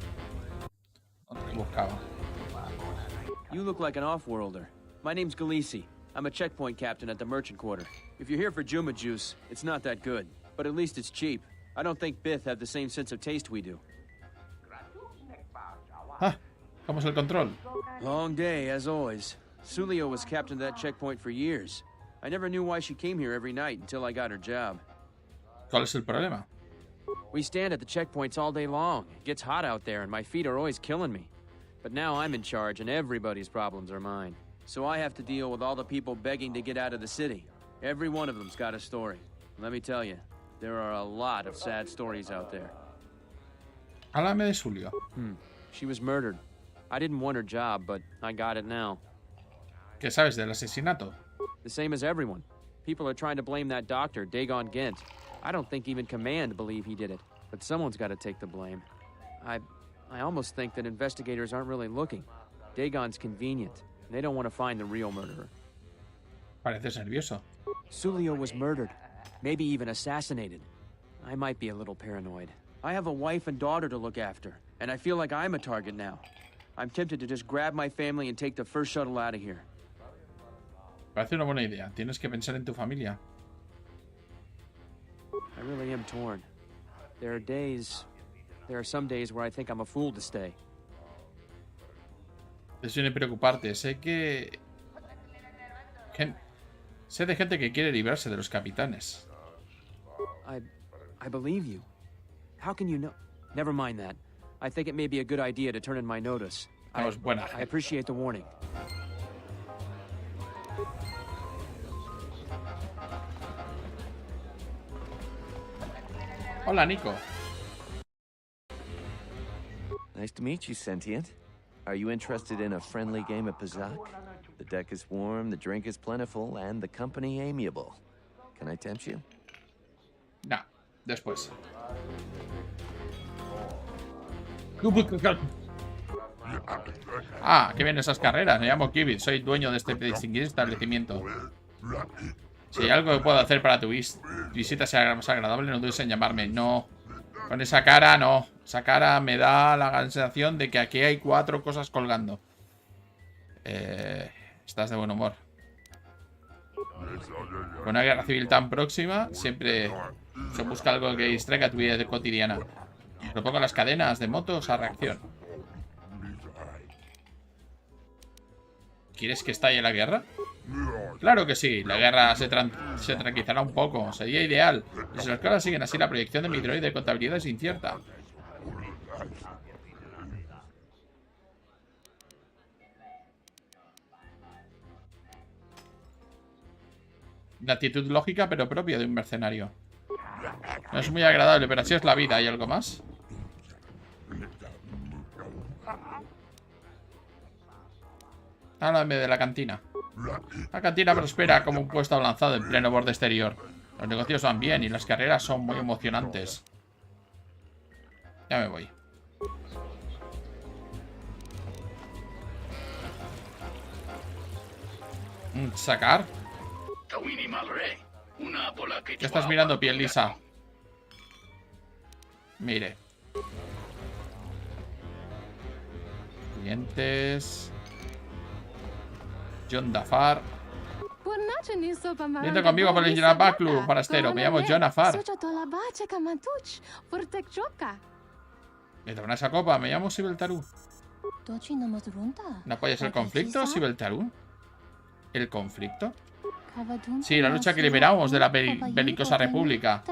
buscaba. You look like an off-worlder. My name's Galisi. I'm a checkpoint captain at the merchant quarter. If you're here for Juma juice, it's not that good. But at least it's cheap. I don't think Bith have the same sense of taste we do. Ah, ¿cómo es el control? Long day, as always. Sulio was captain of that checkpoint for years. I never knew why she came here every night until I got her job. ¿Cuál es el problema? We stand at the checkpoints all day long. It gets hot out there and my feet are always killing me. But now I'm in charge and everybody's problems are mine. So I have to deal with all the people begging to get out of the city. Every one of them's got a story. Let me tell you, there are a lot of sad stories out there. Háblame de Sulio. She was murdered. I didn't want her job, but I got it now. ¿Qué sabes del asesinato? The same as everyone. People are trying to blame that doctor, Dagon Gent. I don't think even Command believe he did it, but someone's got to take the blame. I almost think that investigators aren't really looking. Dagon's convenient. They don't want to find the real murderer. Pareces nervioso. Sulio was murdered. Maybe even assassinated. I might be a little paranoid. I have a wife and daughter to look after, and I feel like I'm a target now. I'm tempted to just grab my family and take the first shuttle out of here. Parece una buena idea. Tienes que pensar en tu familia. I really am torn. There are some days where I think I'm a fool to stay. Eso viene preocuparte. Sé de gente que quiere librarse de los capitanes. I believe you. How can you know? Never mind that. I think it may be a good idea to turn in my notice. I appreciate the warning. Hola, Nico. Nice to meet you, Sentient. Are you interested in a friendly game of Pazak? The deck is warm, the drink is plentiful, and the company amiable. Can I tempt you? No, después. Ah, qué bien esas carreras. Me llamo Kibit, soy dueño de este distinguido establecimiento. Si hay algo que puedo hacer para tu visita sea más agradable, no dudes en llamarme. No, con esa cara no. Esa cara me da la sensación de que aquí hay 4 cosas colgando. Estás de buen humor. Con una guerra civil tan próxima, siempre se busca algo que distraiga tu vida cotidiana. Propongo las cadenas de motos a reacción. ¿Quieres que estalle la guerra? Claro que sí, la guerra se tranquilizará un poco, sería ideal. Y si las cosas siguen así, la proyección de mi droide de contabilidad es incierta. Una actitud lógica pero propia de un mercenario. No es muy agradable, pero así es la vida. ¿Hay algo más? Háblame de la cantina. La cantina prospera como un puesto lanzado en pleno borde exterior. Los negocios van bien y las carreras son muy emocionantes. Ya me voy. ¿Sacar? ¿Qué estás mirando, piel lisa? Mire. Clientes. John Dafar. Vente conmigo por el Jugamos Club, forastero. Me llamo John Dafar. Me toma esa copa. Me llamo Sibeltaru. ¿No apoyas el conflicto, Sibeltaru? ¿El conflicto? Sí, la lucha que liberamos de la belicosa república.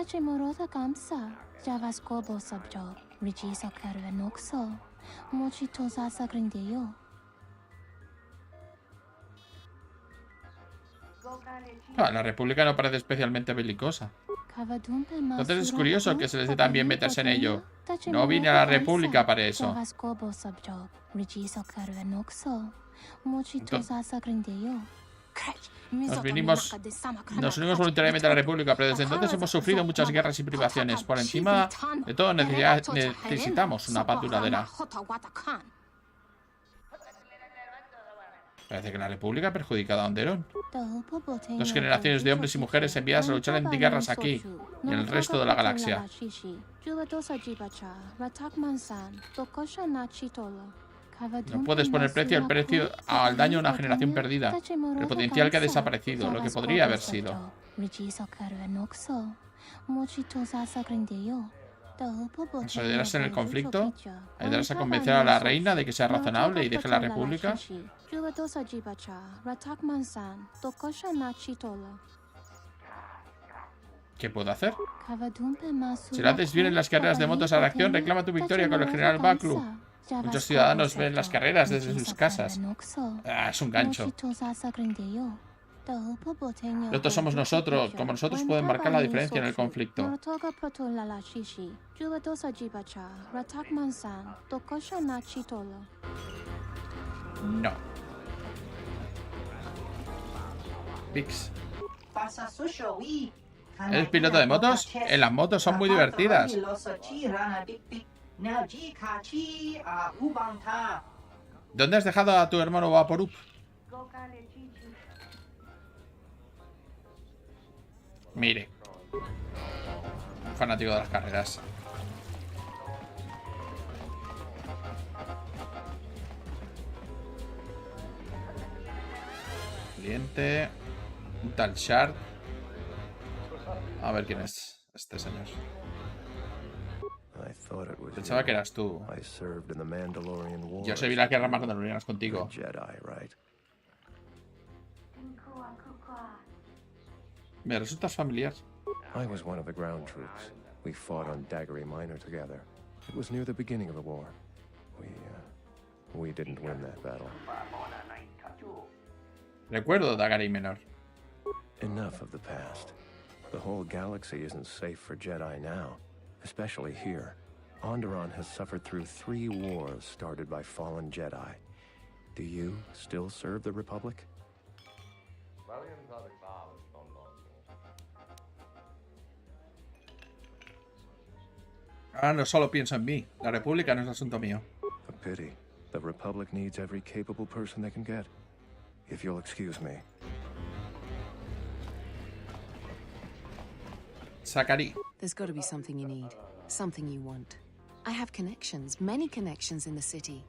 La república no parece especialmente belicosa. Entonces es curioso que se les dé tan bien meterse en ello. No vine a la república para eso. Nos unimos voluntariamente a la república, pero desde entonces hemos sufrido muchas guerras y privaciones. Por encima de todo necesitamos una paz duradera. Parece que la república ha perjudicado a Onderon. 2 generaciones de hombres y mujeres enviadas a luchar en guerras aquí y en el resto de la galaxia. No puedes poner el precio al daño a una generación perdida. El potencial que ha desaparecido, lo que podría haber sido. ¿Nos ayudarás en el conflicto? ¿Ayudarás a convencer a la reina de que sea razonable y deje la república? ¿Qué puedo hacer? Si lo haces bien en las carreras de motos a reacción, reclama tu victoria con el general Baklu. Muchos ciudadanos ven las carreras desde sus casas. Ah, es un gancho. Otros somos nosotros. Como nosotros pueden marcar la diferencia en el conflicto. No. Vix. ¿Eres piloto de motos? Las motos son muy divertidas. ¿Dónde has dejado a tu hermano Vaporup? Mire. Fanático de las carreras. Cliente. Un tal Shard. A ver quién es este señor. Pensaba que eras tú. Yo serví la guerra mandaloriana contigo. Me resultas familiar. I was one of the ground troops. We fought on Daggery Minor together. It was near the beginning of the war. We didn't win that battle. Recuerdo Daggery Minor. Enough of the past. The whole galaxy isn't safe for Jedi now, especially here. Onderon has suffered through 3 wars started by fallen Jedi. Do you still serve the Republic? Ahora no solo pienso en mí. La República no es asunto mío. A pity. The Republic needs every capable person they can get. If you'll excuse me. Sakari. There's got to be something you need. Something you want. I have connections, many connections in the city.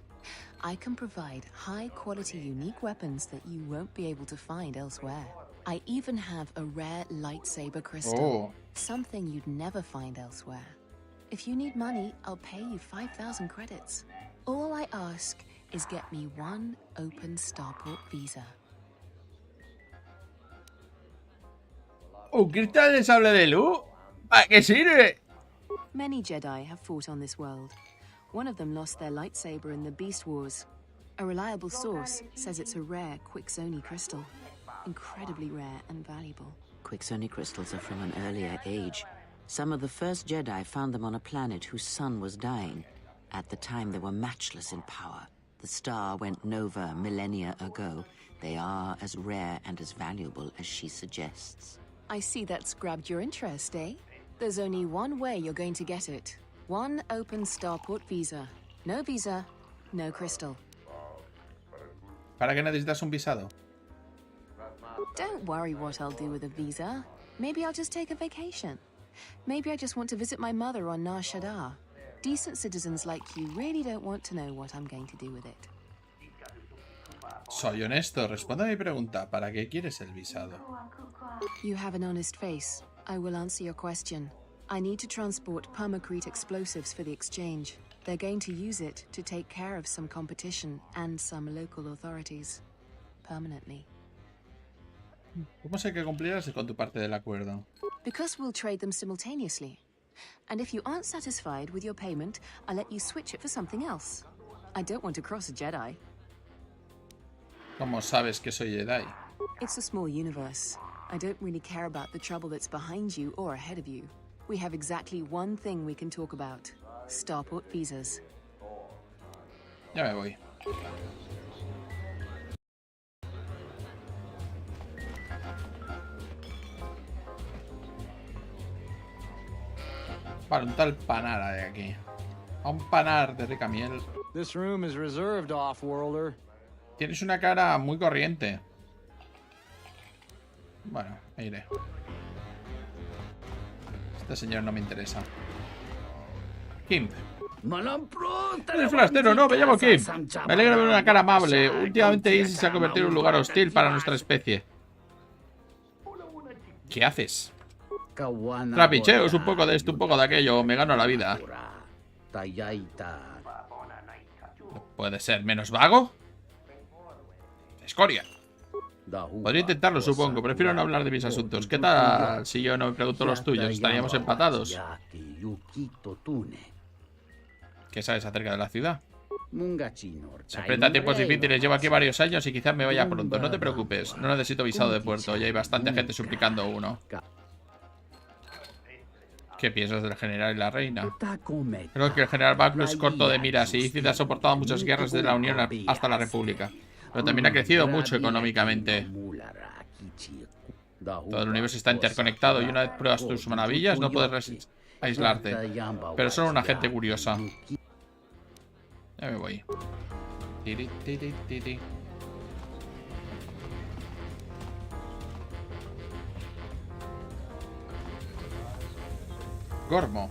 I can provide high-quality, unique weapons that you won't be able to find elsewhere. I even have a rare lightsaber crystal. Something you'd never find elsewhere. If you need money, I'll pay you 5,000 credits. All I ask is get me 1 open starport visa. ¿Un cristal de sable de luz? ¿Para qué sirve? Many Jedi have fought on this world. One of them lost their lightsaber in the Beast Wars. A reliable source says it's a rare Quixoni crystal. Incredibly rare and valuable. Quixoni crystals are from an earlier age. Some of the first Jedi found them on a planet whose sun was dying. At the time, they were matchless in power. The star went nova millennia ago. They are as rare and as valuable as she suggests. I see that's grabbed your interest, eh? There's only one way you're going to get it. 1 open starport visa. No visa, no crystal. ¿Para qué necesitas un visado? Don't worry what I'll do with a visa. Maybe I'll just take a vacation. Maybe I just want to visit my mother on Nar Shaddaa. Decent citizens like you really don't want to know what I'm going to do with it. Soy honesto. Responde a mi pregunta. ¿Para qué quieres el visado? You have an honest face. I will answer your question. I need to transport permacrete explosives for the exchange. They're going to use it to take care of some competition and some local authorities. Permanently. ¿Cómo sé que cumplirás con tu parte del acuerdo? Because we'll trade them simultaneously. And if you aren't satisfied with your payment, I'll let you switch it for something else. I don't want to cross a Jedi. ¿Cómo sabes que soy Jedi? It's a small universe. I don't really care about the trouble that's behind you or ahead of you. We have exactly one thing we can talk about. Starport visas. Ya me voy. Vale, un tal Panara de aquí. A un Panar de rica miel. This room is reserved, off-worlder. Tienes una cara muy corriente. Bueno, me iré. Este señor no me interesa. Kim. ¡Es forastero! ¡No! ¡Me llamo Kim! Me alegra ver una cara amable. Últimamente Iziz se ha convertido en un lugar hostil para nuestra especie. ¿Qué haces? Trapicheos, un poco de esto, un poco de aquello. Me gano la vida. ¿Puede ser menos vago? Escoria. Podría intentarlo, supongo. Prefiero no hablar de mis asuntos. ¿Qué tal si yo no me pregunto los tuyos? Estaríamos empatados. ¿Qué sabes acerca de la ciudad? Se enfrenta a tiempos difíciles. Llevo aquí varios años y quizás me vaya pronto. No te preocupes. No necesito visado de puerto. Ya hay bastante gente suplicando uno. ¿Qué piensas del general y la reina? Creo que el general Baklu es corto de miras y Iziz ha soportado muchas guerras desde la Unión hasta la República. Pero también ha crecido mucho económicamente. Todo el universo está interconectado y una vez pruebas tus maravillas no puedes aislarte. Pero solo una gente curiosa. Ya me voy. Gormo.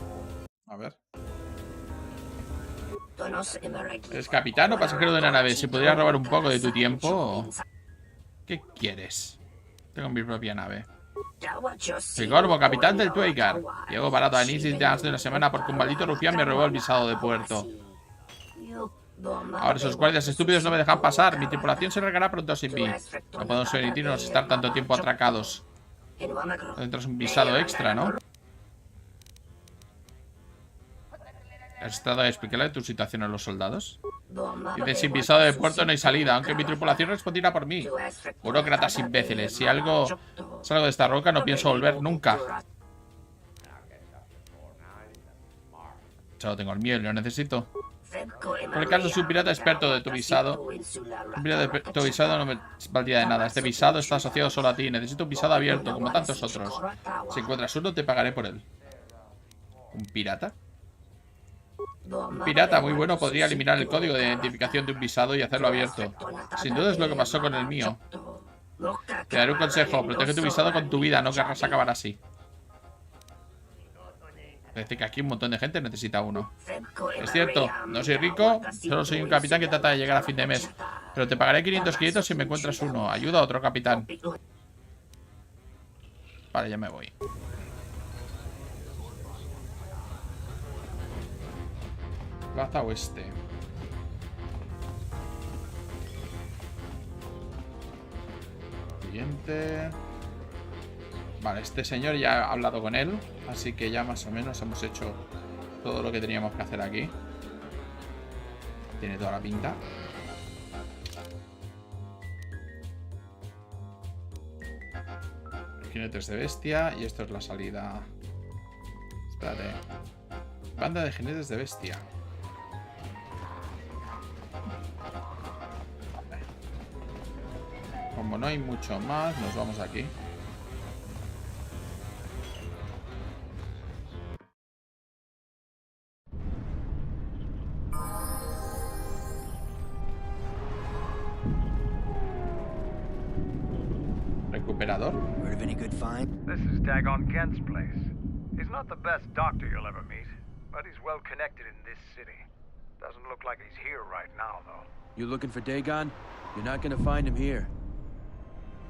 A ver. ¿Eres capitán o pasajero de una nave? ¿Se podría robar un poco de tu tiempo? ¿Qué quieres? Tengo mi propia nave. Soy Gormo, capitán del Tuigar. Llevo parado a Iziz ya hace una semana porque un maldito rufián me robó el visado de puerto. Ahora esos guardias estúpidos no me dejan pasar. Mi tripulación se largará pronto sin mí. No podemos permitirnos estar tanto tiempo atracados. Dentro es un visado extra, ¿no? ¿Has tratado de explicarle tu situación a los soldados? Dice, sin visado de puerto no hay salida, aunque mi tripulación respondiera por mí. Burócratas imbéciles. Si salgo de esta roca no pienso volver nunca. Solo tengo el mío y lo necesito. Por el caso, soy un pirata experto de tu visado. Un pirata de tu visado no me valdría de nada. Este visado está asociado solo a ti. Necesito un visado abierto, como tantos otros. Si encuentras uno, te pagaré por él. ¿Un pirata? Un pirata muy bueno podría eliminar el código de identificación de un visado y hacerlo abierto. Sin duda es lo que pasó con el mío. Te daré un consejo. Protege tu visado con tu vida. No querrás acabar así. Parece que aquí un montón de gente necesita uno. Es cierto, no soy rico, solo soy un capitán que trata de llegar a fin de mes. Pero te pagaré 500 si me encuentras uno. Ayuda a otro capitán. Vale, ya me voy. Plaza Oeste. Siguiente. Vale, este señor ya he hablado con él, así que ya más o menos hemos hecho todo lo que teníamos que hacer aquí. Tiene toda la pinta. Jinetes de bestia y esto es la salida. Espérate. Banda de jinetes de bestia. Como no hay mucho más, nos vamos aquí. Recuperador. This is Dagon Gent's place. He's not the best doctor you'll ever meet, but he's well connected in this city. Doesn't look like he's here right now, though. You looking for Dagon? You're not gonna find him here.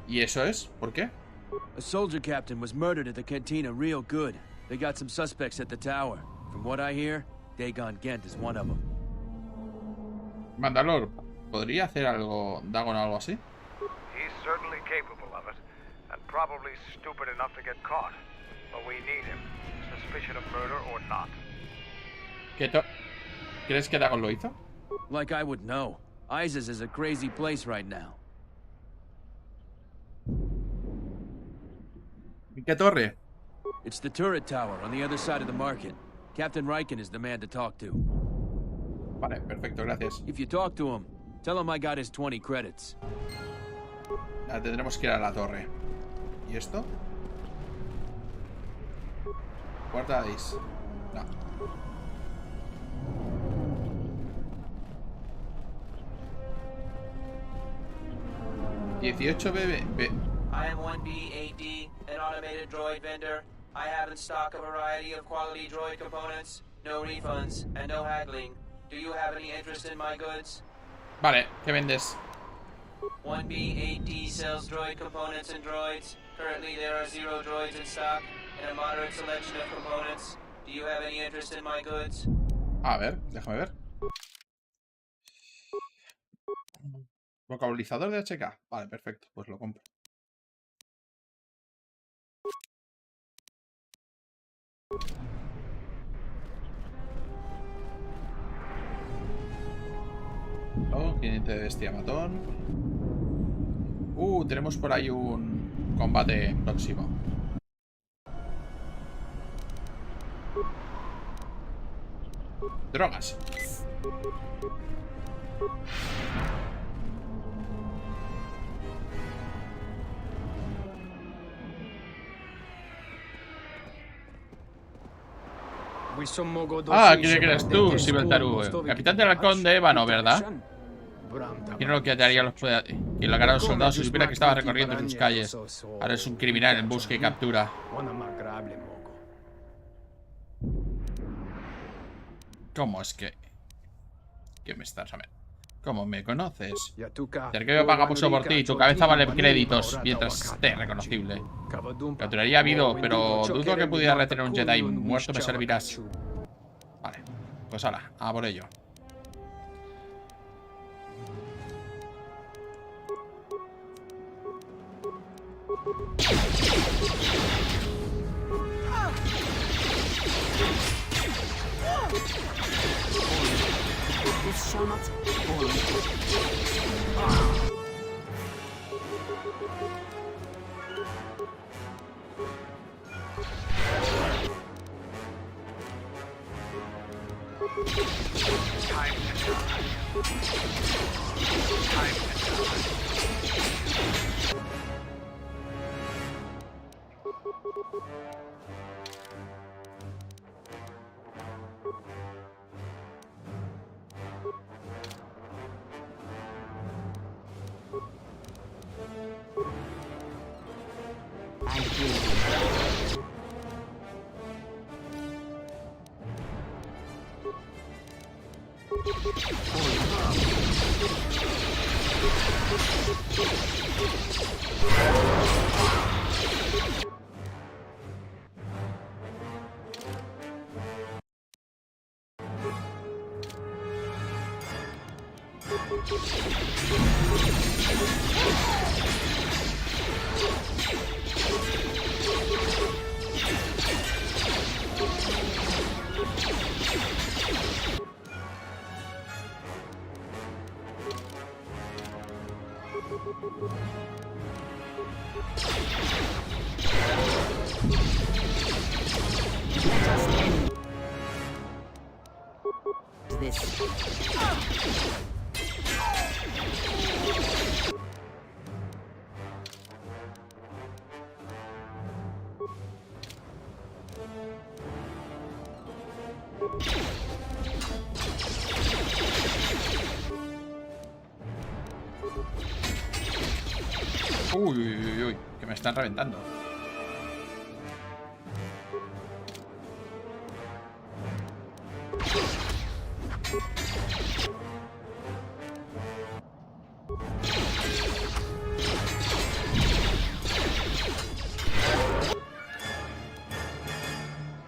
¿Y eso es? ¿Por qué? A soldier captain was murdered at the cantina real good. They got some suspects at the tower. From what I hear, Dagon Gent is one of them. Mandalor, ¿podría hacer algo Dagon o algo así? He's certainly capable of it, and probably stupid enough to get caught. But we need him, suspicion of murder or not. ¿Crees que Dagon lo hizo? Like I would know. Iziz is a crazy place right now. ¿Qué torre? It's the turret tower on the other side of the market. Captain Riken is the man to talk to. Vale, perfecto, gracias. If you talk to him, tell him I got his 20 credits. Ahora tendremos que ir a la torre. ¿Y esto? Guardadis. No. I am 1B8D, an automated droid vendor. I have in stock a variety of quality droid components. No refunds and no haggling. Do you have any interest in my goods? Vale, ¿qué vendes? 1B8D sells droid components and droids. Currently there are 0 droids in stock and a moderate selection of components. Do you have any interest in my goods? A ver, déjame ver. Vocalizador de HK. Vale, perfecto, pues lo compro. Oh, cliente de bestia matón. Tenemos por ahí un combate próximo. Drogas. ¿Quién crees tú, Sibeltaru? Capitán del halcón de Ébano, ¿verdad? ¿Quién es lo que te haría los poderes? ¿Quién lo hará a los soldados si supiera que estaba recorriendo sus calles? Ahora es un criminal en busca y captura. ¿Cómo es que...? ¿Qué me estás a ver? ¿Cómo me conoces? Cerqueo paga mucho por ti y tu cabeza vale créditos mientras esté reconocible. Capturaría a Vido, pero dudo que pudiera retener un Jedi. Muerto me servirás. Vale, pues hala, a por ello. This shall not spoil. Uy, que me están reventando.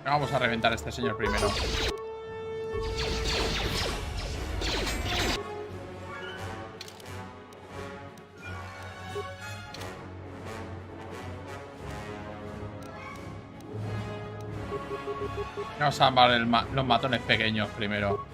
Vamos a reventar a este señor primero. Vamos a amar los matones pequeños primero.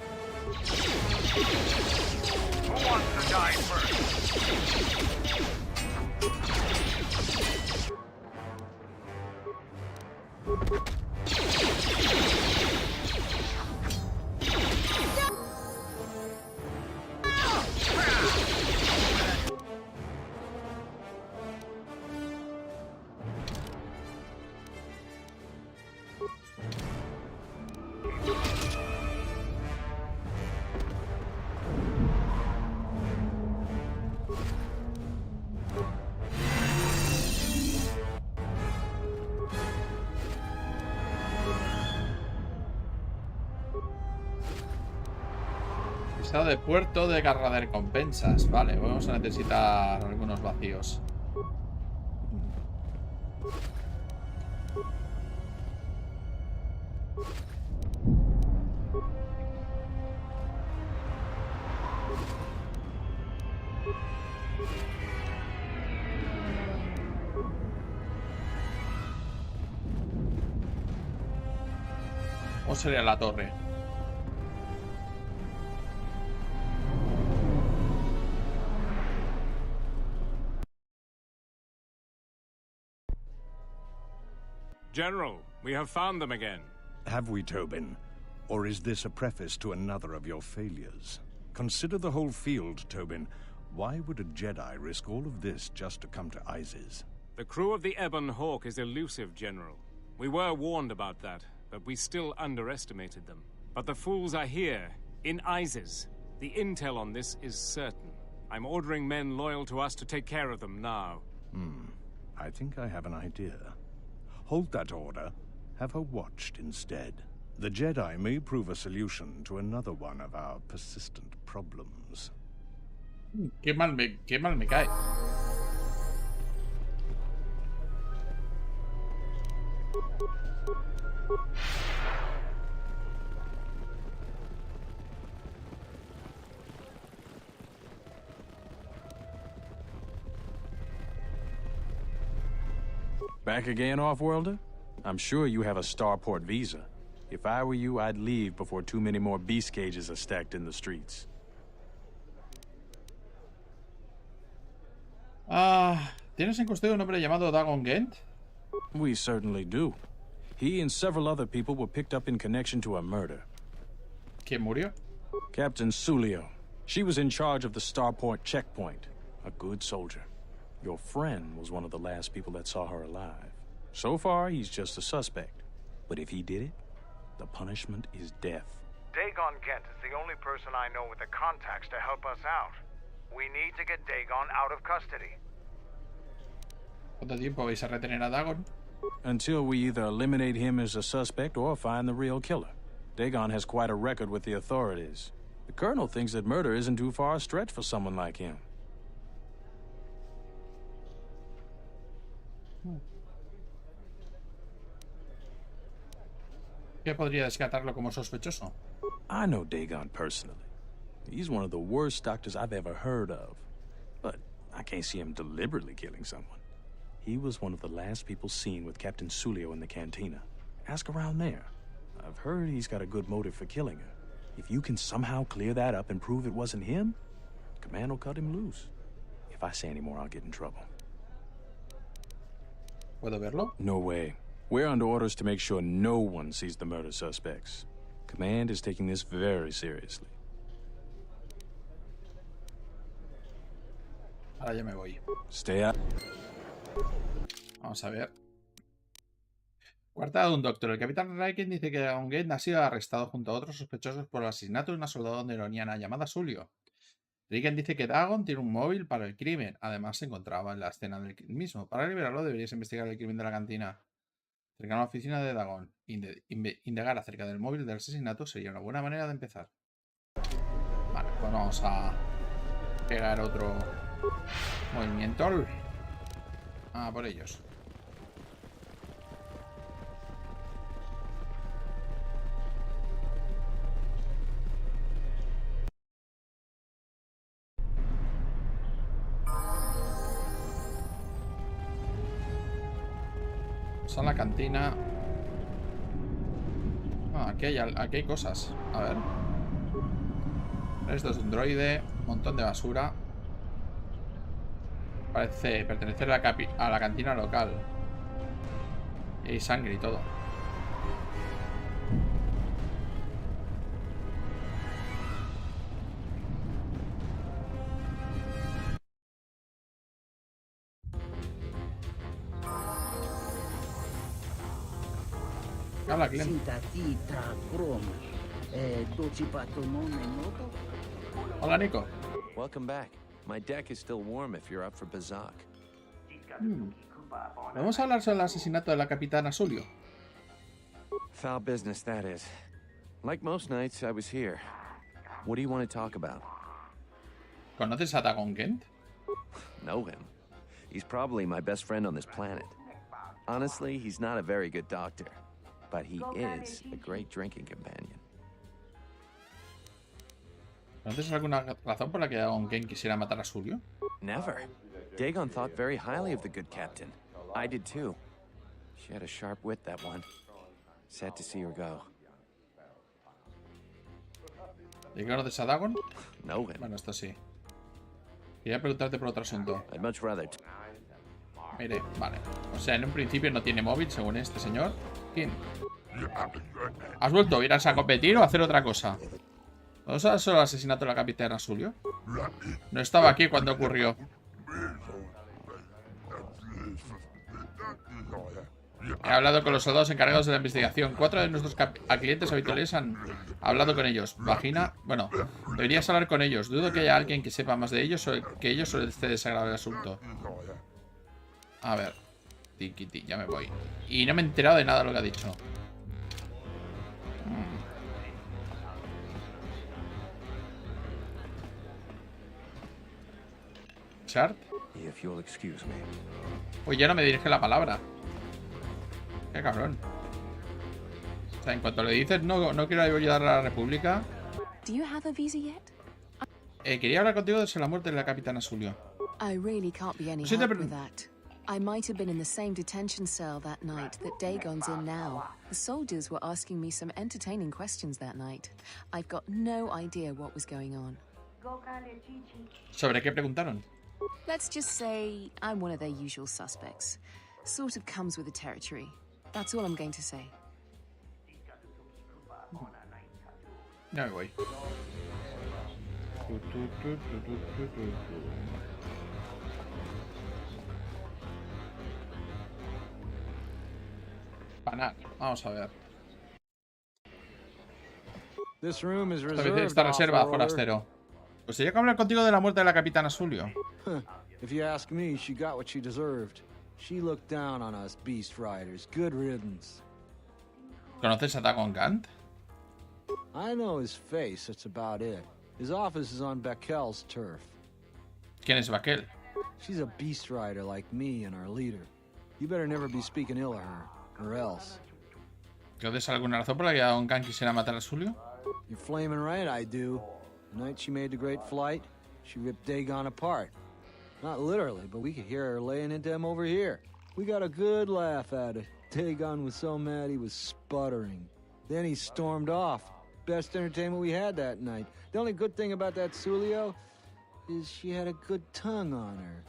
Estado de puerto de garra de recompensas. Vale, vamos a necesitar algunos vacíos. ¿Cómo sería la torre? General, we have found them again. Have we, Tobin? Or is this a preface to another of your failures? Consider the whole field, Tobin. Why would a Jedi risk all of this just to come to Iziz? The crew of the Ebon Hawk is elusive, General. We were warned about that, but we still underestimated them. But the fools are here, in Iziz. The intel on this is certain. I'm ordering men loyal to us to take care of them now. I think I have an idea. Hold that order. Have her watched instead. The Jedi may prove a solution to another one of our persistent problems. Qué mal me cae. Back again, Off-Worlder? I'm sure you have a starport visa. If I were you, I'd leave before too many more beast cages are stacked in the streets. ¿Tienes en custodia un hombre llamado Dagon Gent? We certainly do. He and several other people were picked up in connection to a murder. ¿Quién murió? Captain Sulio. She was in charge of the starport checkpoint. A good soldier. Your friend was one of the last people that saw her alive. So far, he's just a suspect. But if he did it, the punishment is death. Dagon Gent is the only person I know with the contacts to help us out. We need to get Dagon out of custody. ¿Cuánto tiempo vais a retener a Dagon? Until we either eliminate him as a suspect or find the real killer. Dagon has quite a record with the authorities. The Colonel thinks that murder isn't too far a stretch for someone like him. ¿Qué podría descartarlo como sospechoso? I know Dagon personally. He's one of the worst doctors I've ever heard of. But I can't see him deliberately killing someone. He was one of the last people seen with Captain Sulio in the cantina. Ask around there. I've heard he's got a good motive for killing her. If you can somehow clear that up and prove it wasn't him, Command will cut him loose. If I say any more, I'll get in trouble. ¿Puedo verlo? No way. We're under orders to make sure no one sees the murder suspects. Command is taking this very seriously. Ahora ya me voy. Stay up. Vamos a ver. Cuartada de un doctor. El capitán Raiken dice que Dagon Gent ha sido arrestado junto a otros sospechosos por el asesinato de una soldado neroniana llamada Sulio. Raiken dice que Dagon tiene un móvil para el crimen. Además, se encontraba en la escena del mismo. Para liberarlo, deberías investigar el crimen de la cantina. Cercano a la oficina de Dagon. Indagar acerca del móvil del asesinato sería una buena manera de empezar. Vale, pues vamos a pegar otro movimiento. Por ellos. Vamos a la cantina. Aquí hay cosas. A ver. Esto es un droide. Un montón de basura. Parece pertenecer a la cantina local. Y hay sangre y todo. Habla, Glenn. Hola, Nico. Welcome back. My deck is still warm if you're up for Bazak. Vamos a hablar sobre el asesinato de la capitana Sulio. Foul business, that is. Like most nights, I was here. What do you want to talk about? ¿Conoces a Dagon Kent? Know him. He's probably my best friend on this planet. Honestly, he's not a very good doctor, but he is a great drinking companion. ¿Conoces alguna razón por la que Dagon Kent quisiera matar a Sulio? Never. Dagon thought very highly of the good captain. I did too. She had a sharp wit, that one. Sad to see her go. ¿Y conoces a Dagon? No him. Bueno, esto sí. Quería preguntarte por otro asunto. I'd much rather. Mire, vale. O sea, en un principio no tiene móvil, según este señor. ¿Quién? ¿Has vuelto a ir a competir o a hacer otra cosa? ¿No sabes solo el asesinato de la capitana Sulio? No estaba aquí cuando ocurrió. He hablado con los soldados encargados de la investigación. 4 de nuestros clientes habituales han hablado con ellos. Vagina... Bueno, deberías hablar con ellos. Dudo que haya alguien que sepa más de ellos o que ellos sobre este desagradable asunto. A ver. Tiki, ya me voy. Y no me he enterado de nada de lo que ha dicho. Chart. Pues ya no me dirige la palabra. Qué cabrón. O sea, en cuanto le dices no quiero ayudar a la República. Quería hablar contigo sobre la muerte de la capitana Sulio. I really can't be any help with that. I might have been in the same detention cell that night that Dagon's in now. The soldiers were asking me some entertaining questions that night. I've got no idea what was going on. ¿Sobre qué preguntaron? Let's just say I'm one of their usual suspects. Sort of comes with the territory. That's all I'm going to say. Ya me voy. Panal, vamos a ver. Esta reserva, forastero. Pues tenía que hablar contigo de la muerte de la capitana Sulio. If you ask me, she got what she deserved. She looked down on us beast riders. Good riddance. ¿Conoces a Dagon Kent? I know his face, that's about it. His office is on Bakel's turf. ¿Quién es Bakel? She's a beast rider like me and our leader. You better never be speaking ill of her, or else. ¿Conoces alguna razón por la que Dagon Kent quisiera matar a Sulio? You're flaming right, I do. The night she made the great flight, she ripped Dagon apart. Not literally, but we could hear her laying into him over here. We got a good laugh at it. Dagon was so mad he was sputtering. Then he stormed off. Best entertainment we had that night. The only good thing about that Sulio is she had a good tongue on her.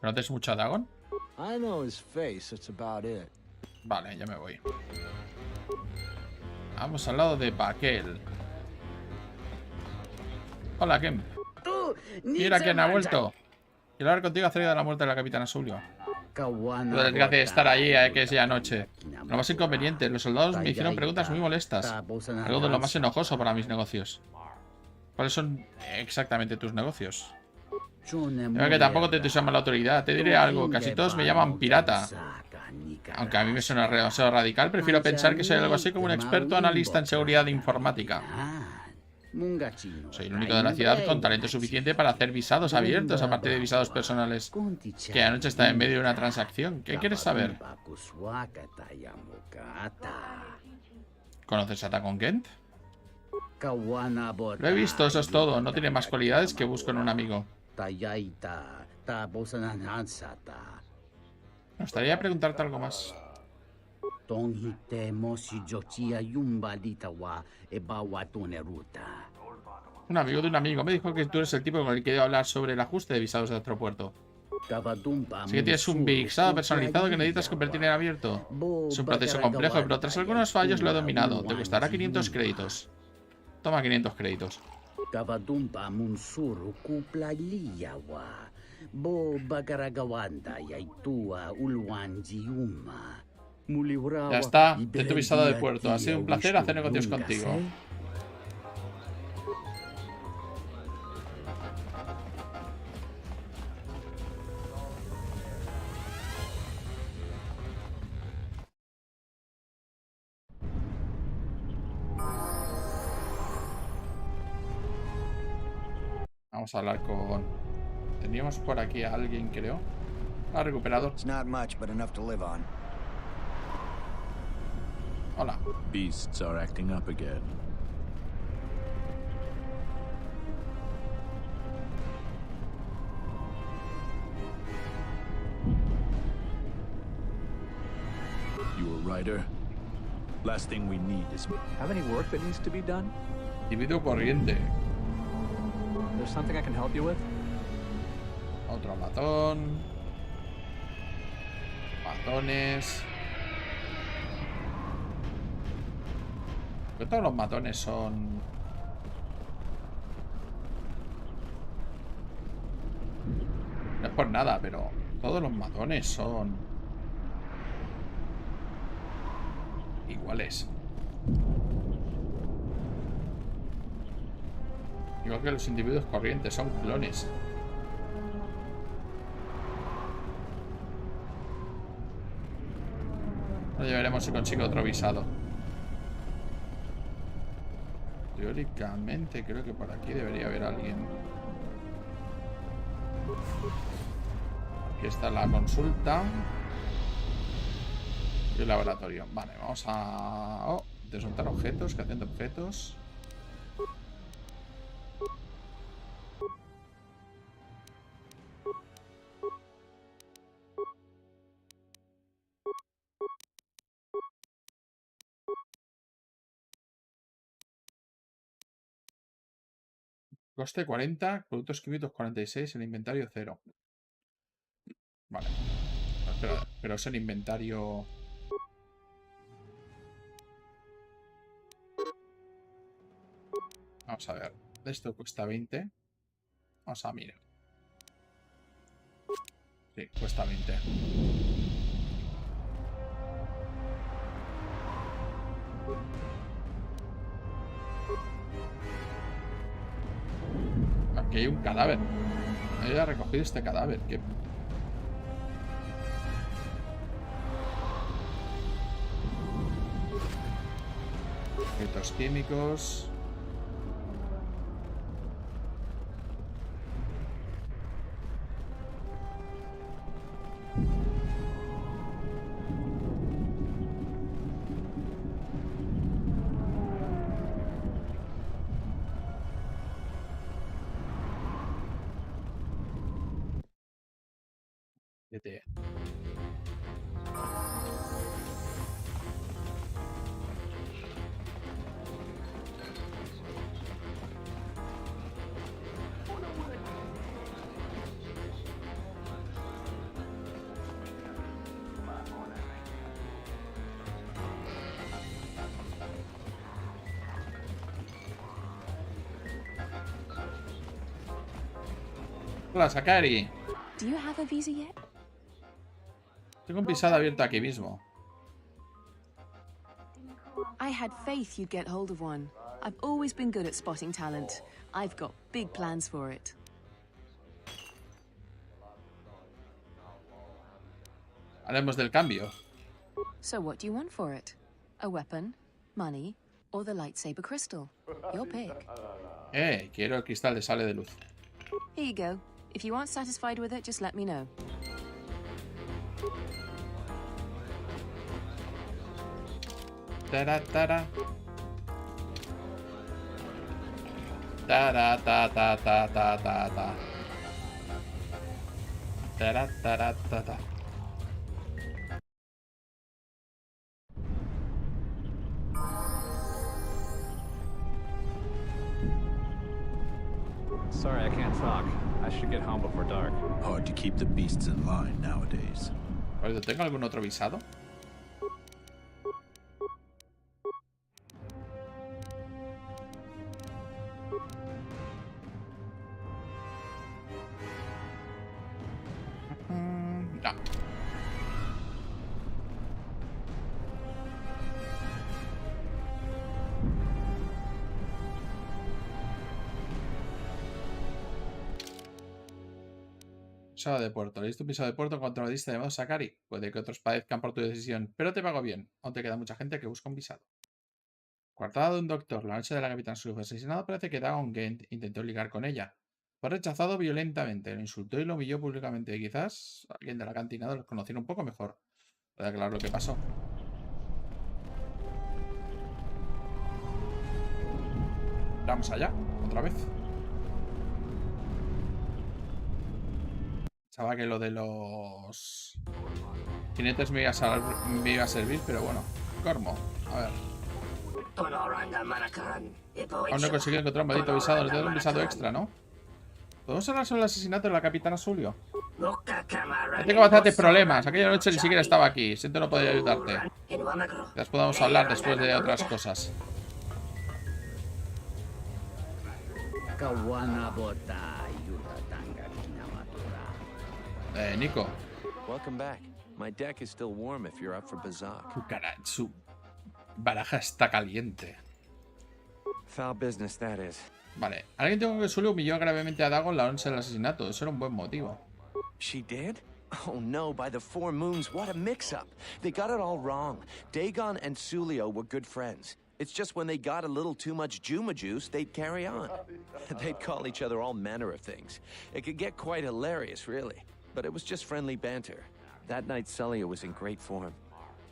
¿Conoces mucho a Dagon? I know his face, that's about it. Vale, ya me voy. Vamos al lado de Bakel. Hola, Kem. Mira quién ha vuelto. Quiero hablar contigo acerca de la muerte de la capitana Sulio. La desgracia de estar allí, que es ya noche. Lo más inconveniente, los soldados me hicieron preguntas muy molestas. Algo de lo más enojoso para mis negocios. ¿Cuáles son exactamente tus negocios? Creo que tampoco te entusiasma la autoridad. Te diré algo, casi todos me llaman pirata. Aunque a mí me suena demasiado radical, prefiero pensar que soy algo así como un experto analista en seguridad informática. Soy el único de la ciudad con talento suficiente para hacer visados abiertos, aparte de visados personales. Que anoche estaba en medio de una transacción. ¿Qué quieres saber? ¿Conoces a Dagon Kent? Lo he visto, eso es todo. No tiene más cualidades que busco en un amigo. Me gustaría preguntarte algo más. Un amigo de un amigo me dijo que tú eres el tipo con el que debo hablar sobre el ajuste de visados de otro puerto. Así que tienes un visado personalizado que necesitas convertir en abierto. Es un proceso complejo, pero tras algunos fallos lo he dominado. Te costará 500 créditos. Toma 500 créditos. Ya está, te he visado de puerto. Ha sido un placer hacer negocios contigo. Vamos a hablar con... Teníamos por aquí a alguien, creo. Ha recuperado. It's not much, but enough to live on. Hola. Beasts are acting up again. You a writer? Last thing we need is... Have any work that needs to be done? Individuo corriente. There's something I can help you with? Otro matón. Matones. Creo que todos los matones son... No es por nada, pero todos los matones son... iguales. Igual que los individuos corrientes, son clones. Ya veremos si consigo otro visado. Teóricamente creo que por aquí debería haber alguien. Aquí está la consulta. Y el laboratorio. Vale, vamos a... Oh, desmontar objetos, creación de objetos. Coste 40, productos químicos 46, el inventario 0. Vale. Pero es el inventario... Vamos a ver. Esto cuesta 20. Vamos a mirar. Sí, cuesta 20. Aquí hay un cadáver. Nadie ha recogido este cadáver. ¿Qué? Efectos químicos. Hola, Sakari. Do you have a visa yet? Tengo un pisado abierto aquí mismo. I had faith you'd get hold of one. I've always been good at spotting talent. I've got big plans for it. Haremos del cambio. So what do you want for it? A weapon, money, or the lightsaber crystal? Your pick. Quiero el cristal de sable de luz. Here you go. If you aren't satisfied with it, just let me know. Tara tara. Tara ta ta ta ta ta ta. Tara tara ta ta. Sorry, I can't talk. I should get home before dark. Hard to keep the beasts in line nowadays. ¿Tengo algún otro visado? No. Pisado de puerto. Listo, pisado de puerto contra la lista de modo Sakari. Puede que otros padezcan por tu decisión, pero te pago bien. Aún te queda mucha gente que busca un visado. Coartada de un doctor. La noche de la capitana su fue asesinado, parece que Dagon Gent intentó ligar con ella. Fue rechazado violentamente, lo insultó y lo humilló públicamente. Quizás alguien de la cantina los conociera un poco mejor. Voy a aclarar lo que pasó. Vamos allá, otra vez. Pensaba que lo de los jinetes me iba a servir, pero bueno. Cormo, a ver. Aún no he conseguido encontrar un maldito visado. Nos debe un visado extra, ¿no? ¿Podemos hablar sobre el asesinato de la capitana Sulio? Yo tengo bastantes problemas. Aquella noche ni siquiera estaba aquí. Siento no poder ayudarte. Quizás podamos hablar después de otras cosas. Nico. Welcome back. My deck is still warm if you're up for Bazak. Su baraja está caliente. Foul business, that is. Vale. Alguien tengo que Sulio humilló gravemente a Dagon la noche del asesinato. Eso era un buen motivo. She did? Oh no, by the four moons, what a mix-up. They got it all wrong. Dagon and Sulio were good friends. It's just when they got a little too much Juma juice, they'd carry on. They'd call each other all manner of things. It could get quite hilarious, really. But it was just friendly banter. That night, Sulio was in great form.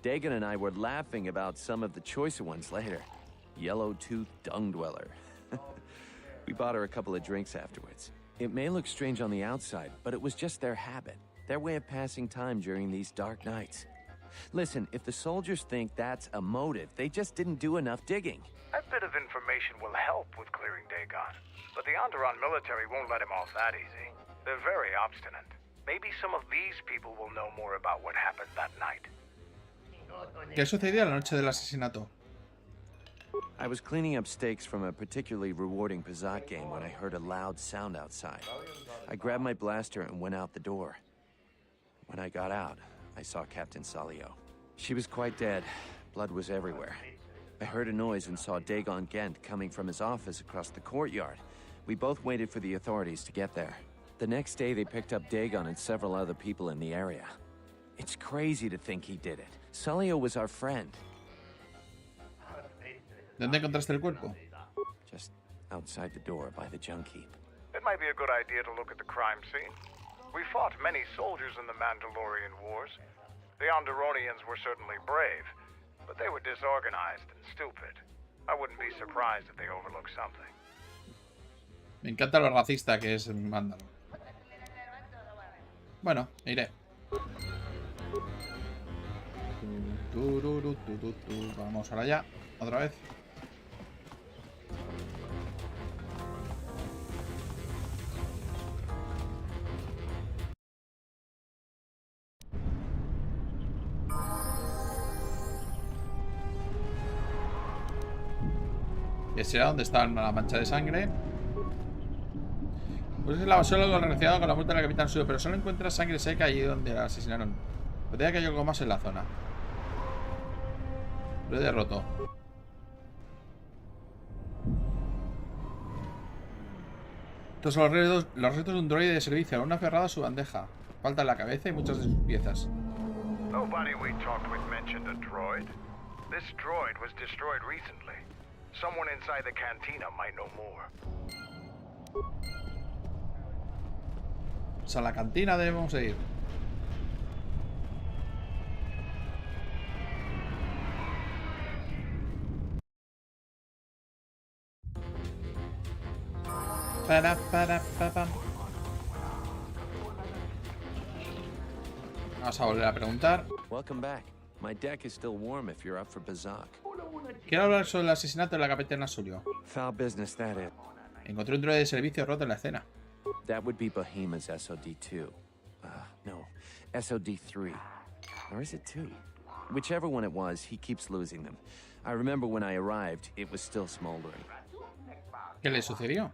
Dagon and I were laughing about some of the choicer ones later. Yellow-toothed dung dweller. We bought her a couple of drinks afterwards. It may look strange on the outside, but it was just their habit. Their way of passing time during these dark nights. Listen, if the soldiers think that's a motive, they just didn't do enough digging. That bit of information will help with clearing Dagon. But the Onderon military won't let him off that easy. They're very obstinate. Maybe some of these people will know more about what happened that night. ¿Qué sucedió la noche del asesinato? I was cleaning up stakes from a particularly rewarding Pazak game when I heard a loud sound outside. I grabbed my blaster and went out the door. When I got out, I saw Captain Salio. She was quite dead. Blood was everywhere. I heard a noise and saw Dagon Gent coming from his office across the courtyard. We both waited for the authorities to get there. The next day, they picked up Dagon and several other people in the area. It's crazy to think he did it. Salio was our friend. ¿Dónde encontraste el cuerpo? Just outside the door by the junk heap. It might be a good idea to look at the crime scene. We fought many soldiers in the Mandalorian Wars. The Onderonians were certainly brave, but they were disorganized and stupid. I wouldn't be surprised if they overlooked something. Me encanta lo racista que es Mándalo. Bueno, iré. Vamos ahora ya, otra vez. Que será donde está la mancha de sangre. Pues es la basura algo relacionado con la muerte de la capitán Sulio, pero solo encuentra sangre seca allí donde la asesinaron. Podría que haya algo más en la zona. Lo he derroto. Estos son los restos de un droide de servicio, aún aferrado a su bandeja. Falta la cabeza y muchas de sus piezas. Nobody we talked with mentioned a droid. This droid was destroyed recently. Someone inside the cantina might know more. Pues a la cantina debemos ir. Vamos a volver a preguntar. Welcome back. My deck is still warm if you're up for Bazak. Quiero hablar sobre el asesinato de la capitana Sulio. Foul business, that is. Encontré un droide de servicio roto en la escena. That would be Bahima's SOD-2. No, SOD-3. Or is it 2? Whichever one it was, he keeps losing them. I remember when I arrived, it was still smoldering. ¿Qué le sucedió?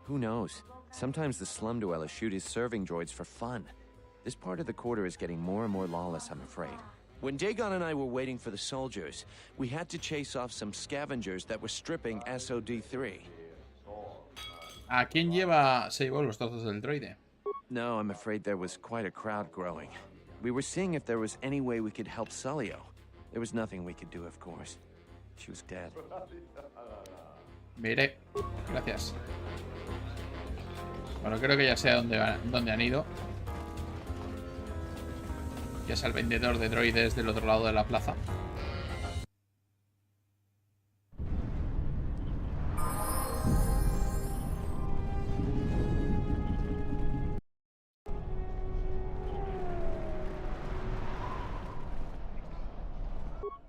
Who knows? Sometimes the slum dwellers shoot his serving droids for fun. This part of the quarter is getting more and more lawless, I'm afraid. When Dagon and I were waiting for the soldiers, we had to chase off some scavengers that were stripping SOD-3. ¿A quién se llevó los trozos del droide? No, I'm afraid there was quite a crowd growing. We were seeing if there was any way we could help Sulio. There was nothing we could do, of course. She was dead. Miré. Gracias. Bueno, creo que ya sé dónde han ido. Que es el vendedor de droides del otro lado de la plaza.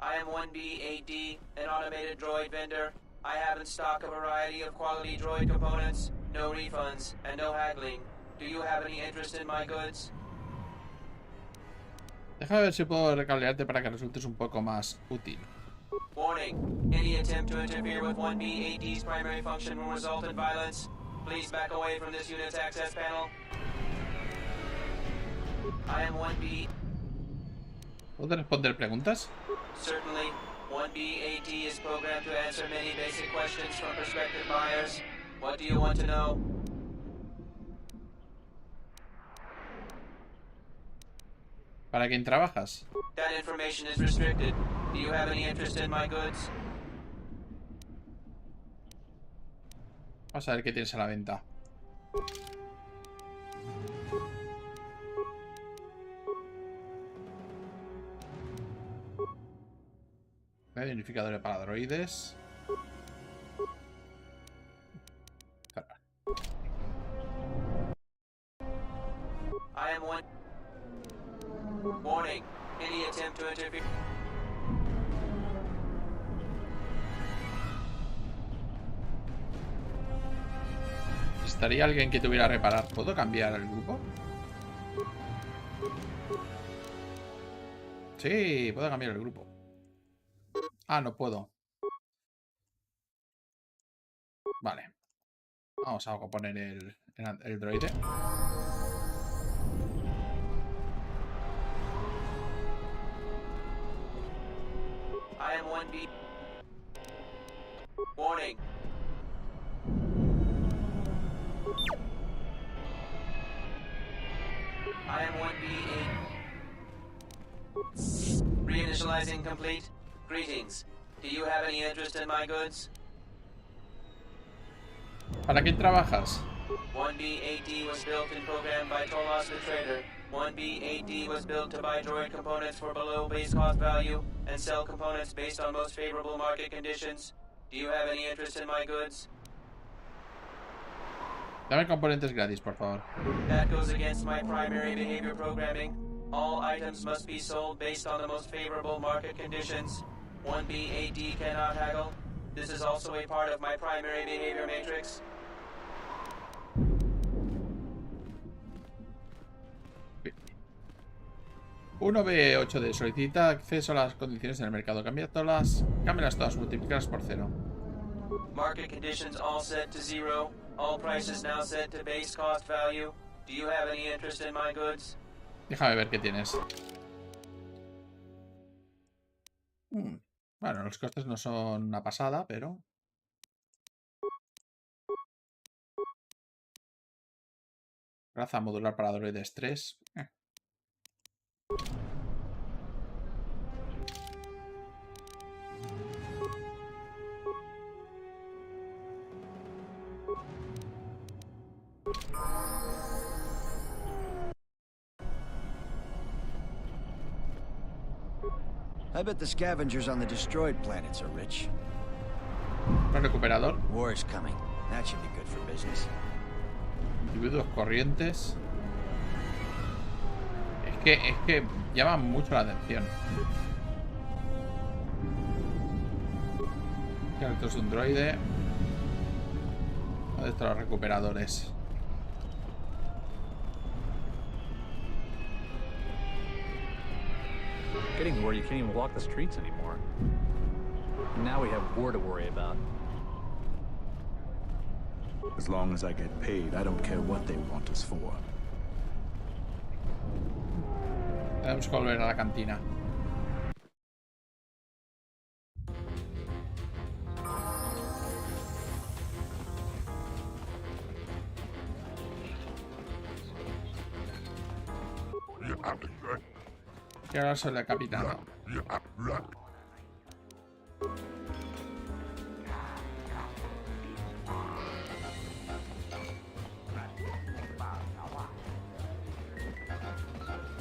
I am 1B-AD, an automated droid vendor. I have in stock a variety of quality droid components, no refunds, and no haggling. Do you have any interest in my goods? Déjame ver si puedo recablearte para que resultes un poco más útil. Warning. Any attempt to interfere with 1B-AD's primary function will result in violence. Please back away from this unit's access panel. I am 1B... ¿Puedo responder preguntas? Certainly. 1B-AD is programmed to answer many basic questions from prospective buyers. What do you want to know? ¿Para quién trabajas? That information is restricted. Do you have any interest in my goods? Vamos a ver qué tienes a la venta. Identificadores para droides. I am one. Warning. Any attempt to interfere. ¿Estaría alguien que tuviera reparar? ¿Puedo cambiar el grupo? Sí, puedo cambiar el grupo. Ah, no puedo. Vale. Vamos a poner el droide. I am 1B. Warning. I am 1B8. Reinitializing complete. Greetings. Do you have any interest in my goods? ¿Para quién trabajas? 1B-AD was built and programmed by Tolos the Trader. 1B-AD was built to buy droid components for below base cost value and sell components based on most favorable market conditions. Do you have any interest in my goods? Dame componentes gratis, por favor. That goes against my primary behavior programming. All items must be sold based on the most favorable market conditions. 1B-AD cannot haggle. This is also a part of my primary behavior matrix. Uno B8D solicita acceso a las condiciones en el mercado. Cámbialas todas, multiplícalas por 0. Market conditions all set to 0. All prices now set to base cost value. Do you have any interest in my goods? Déjame ver qué tienes. Bueno, los costes no son una pasada, pero... Raza modular para droides 3. I bet the scavengers on the destroyed planets are rich. Un recuperador. War is coming. That should be good for business. Individuos corrientes. Es que llaman mucho la atención. Esto es un droide. ¿Dónde están los recuperadores? Getting to where you can't even walk the streets anymore. Now we have war to worry about. As long as I get paid, I don't care what they want us for. Tenemos que volver a la cantina. Y ahora soy la capitana.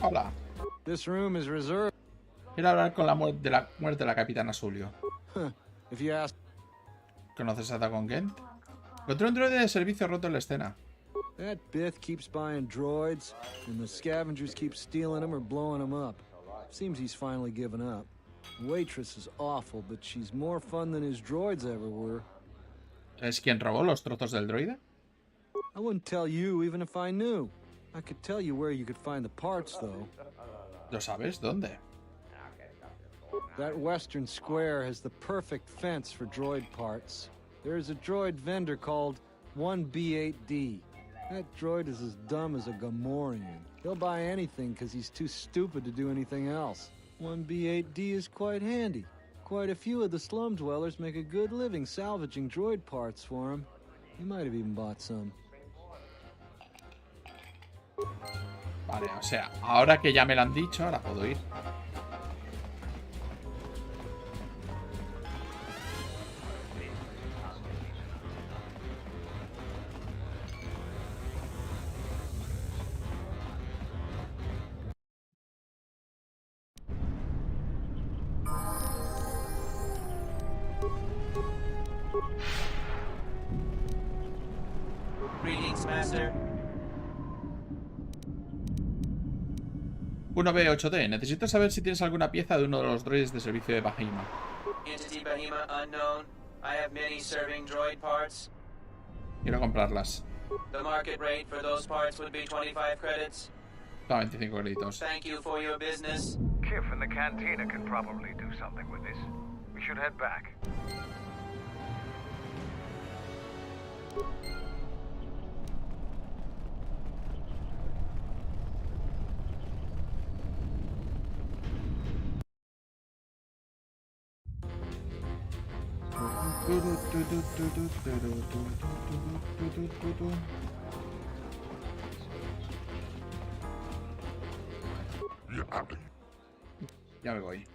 Hola. This room is reserved. Quiero hablar con la muerte de la capitana Sulio. If you ask... ¿Conoces a Dagon Gent? Encontré un droide de servicio roto en la escena. That Bith keeps buying droids, and the scavengers keep stealing them or blowing them up. Seems he's finally given up. The waitress is awful, but she's more fun than his droids ever were. ¿Es quien robó los trozos del droide? I wouldn't tell you even if I knew. I could tell you where you could find the parts, though. ¿Lo sabes? ¿Dónde? That western square has the perfect fence for droid parts. There's a droid vendor called 1B8D. That droid is as dumb as a Gamorrean. He'll buy anything because he's too stupid to do anything else. 1B8D is quite handy. Quite a few of the slum dwellers make a good living salvaging droid parts for him. He might have even bought some. Vale, o sea, ahora que ya me lo han dicho, ahora puedo ir. Greetings, Master. 1B8D, necesito saber si tienes alguna pieza de uno de los droides de servicio de Bahima. Entity Bahima unknown. I have many serving droid parts. Quiero comprarlas. The market rate for those parts would be 25 credits. Toma 25 créditos. Thank you for your business. Kif in the cantina can probably do something with this. We should head back. Ya me voy.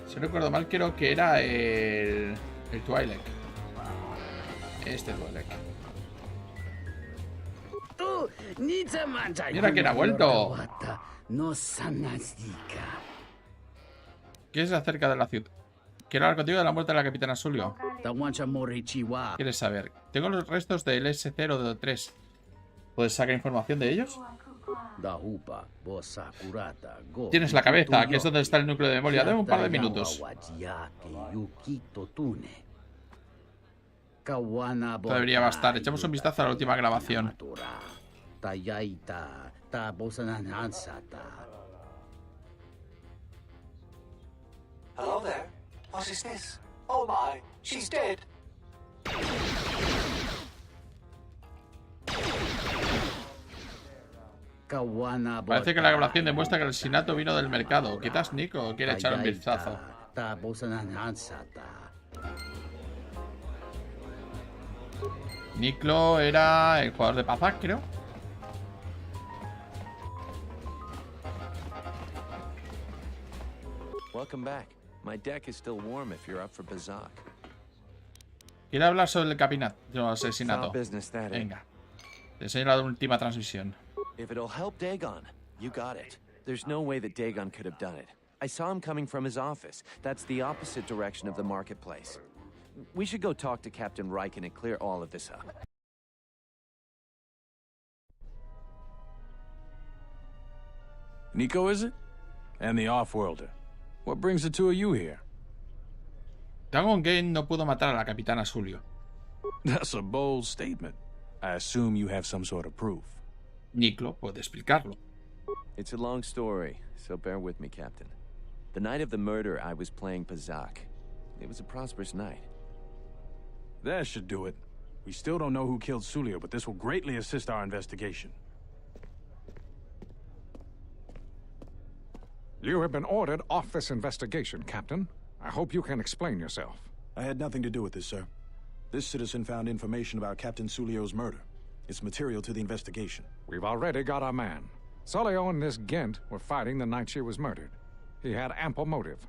Si no recuerdo mal, creo que era el Twi'lek. Este Twi'lek. Mira quién ha vuelto. ¿Qué es acerca de la ciudad? Quiero hablar contigo de la muerte de la capitana Sulio. ¿Quieres saber? Tengo los restos del S-03. ¿Puedes sacar información de ellos? Tienes la cabeza, aquí es donde está el núcleo de memoria. Dame un par de minutos. Esto debería bastar. Echamos un vistazo a la última grabación. Hello there. What is this? Oh my, she's dead. Parece que la grabación demuestra que el asesinato vino del mercado. Quizás Nico quiere echar un vistazo. Niklo era el jugador de Pazak, creo. Welcome back. My deck is still warm if you're up for Bazak. Quiero hablar sobre el asesinato. Venga. Te enseño la última transmisión. If it'll help Dagon, you got it. There's no way that Dagon could have done it. I saw him coming from his office. That's the opposite direction of the marketplace. We should go talk to Captain Riken and clear all of this up. Nico, is it? And the Offworlder. What brings the two of you here? Dagon Gent no pudo matar a la capitana Sulio. That's a bold statement. I assume you have some sort of proof. Niklo puede explicarlo. It's a long story, so bear with me, Captain. The night of the murder, I was playing Bazak. It was a prosperous night. That should do it. We still don't know who killed Sulio, but this will greatly assist our investigation. You have been ordered off this investigation, Captain. I hope you can explain yourself. I had nothing to do with this, sir. This citizen found information about Captain Sulio's murder. It's material to the investigation. We've already got our man. Sulio and this Gent were fighting the night she was murdered. He had ample motive.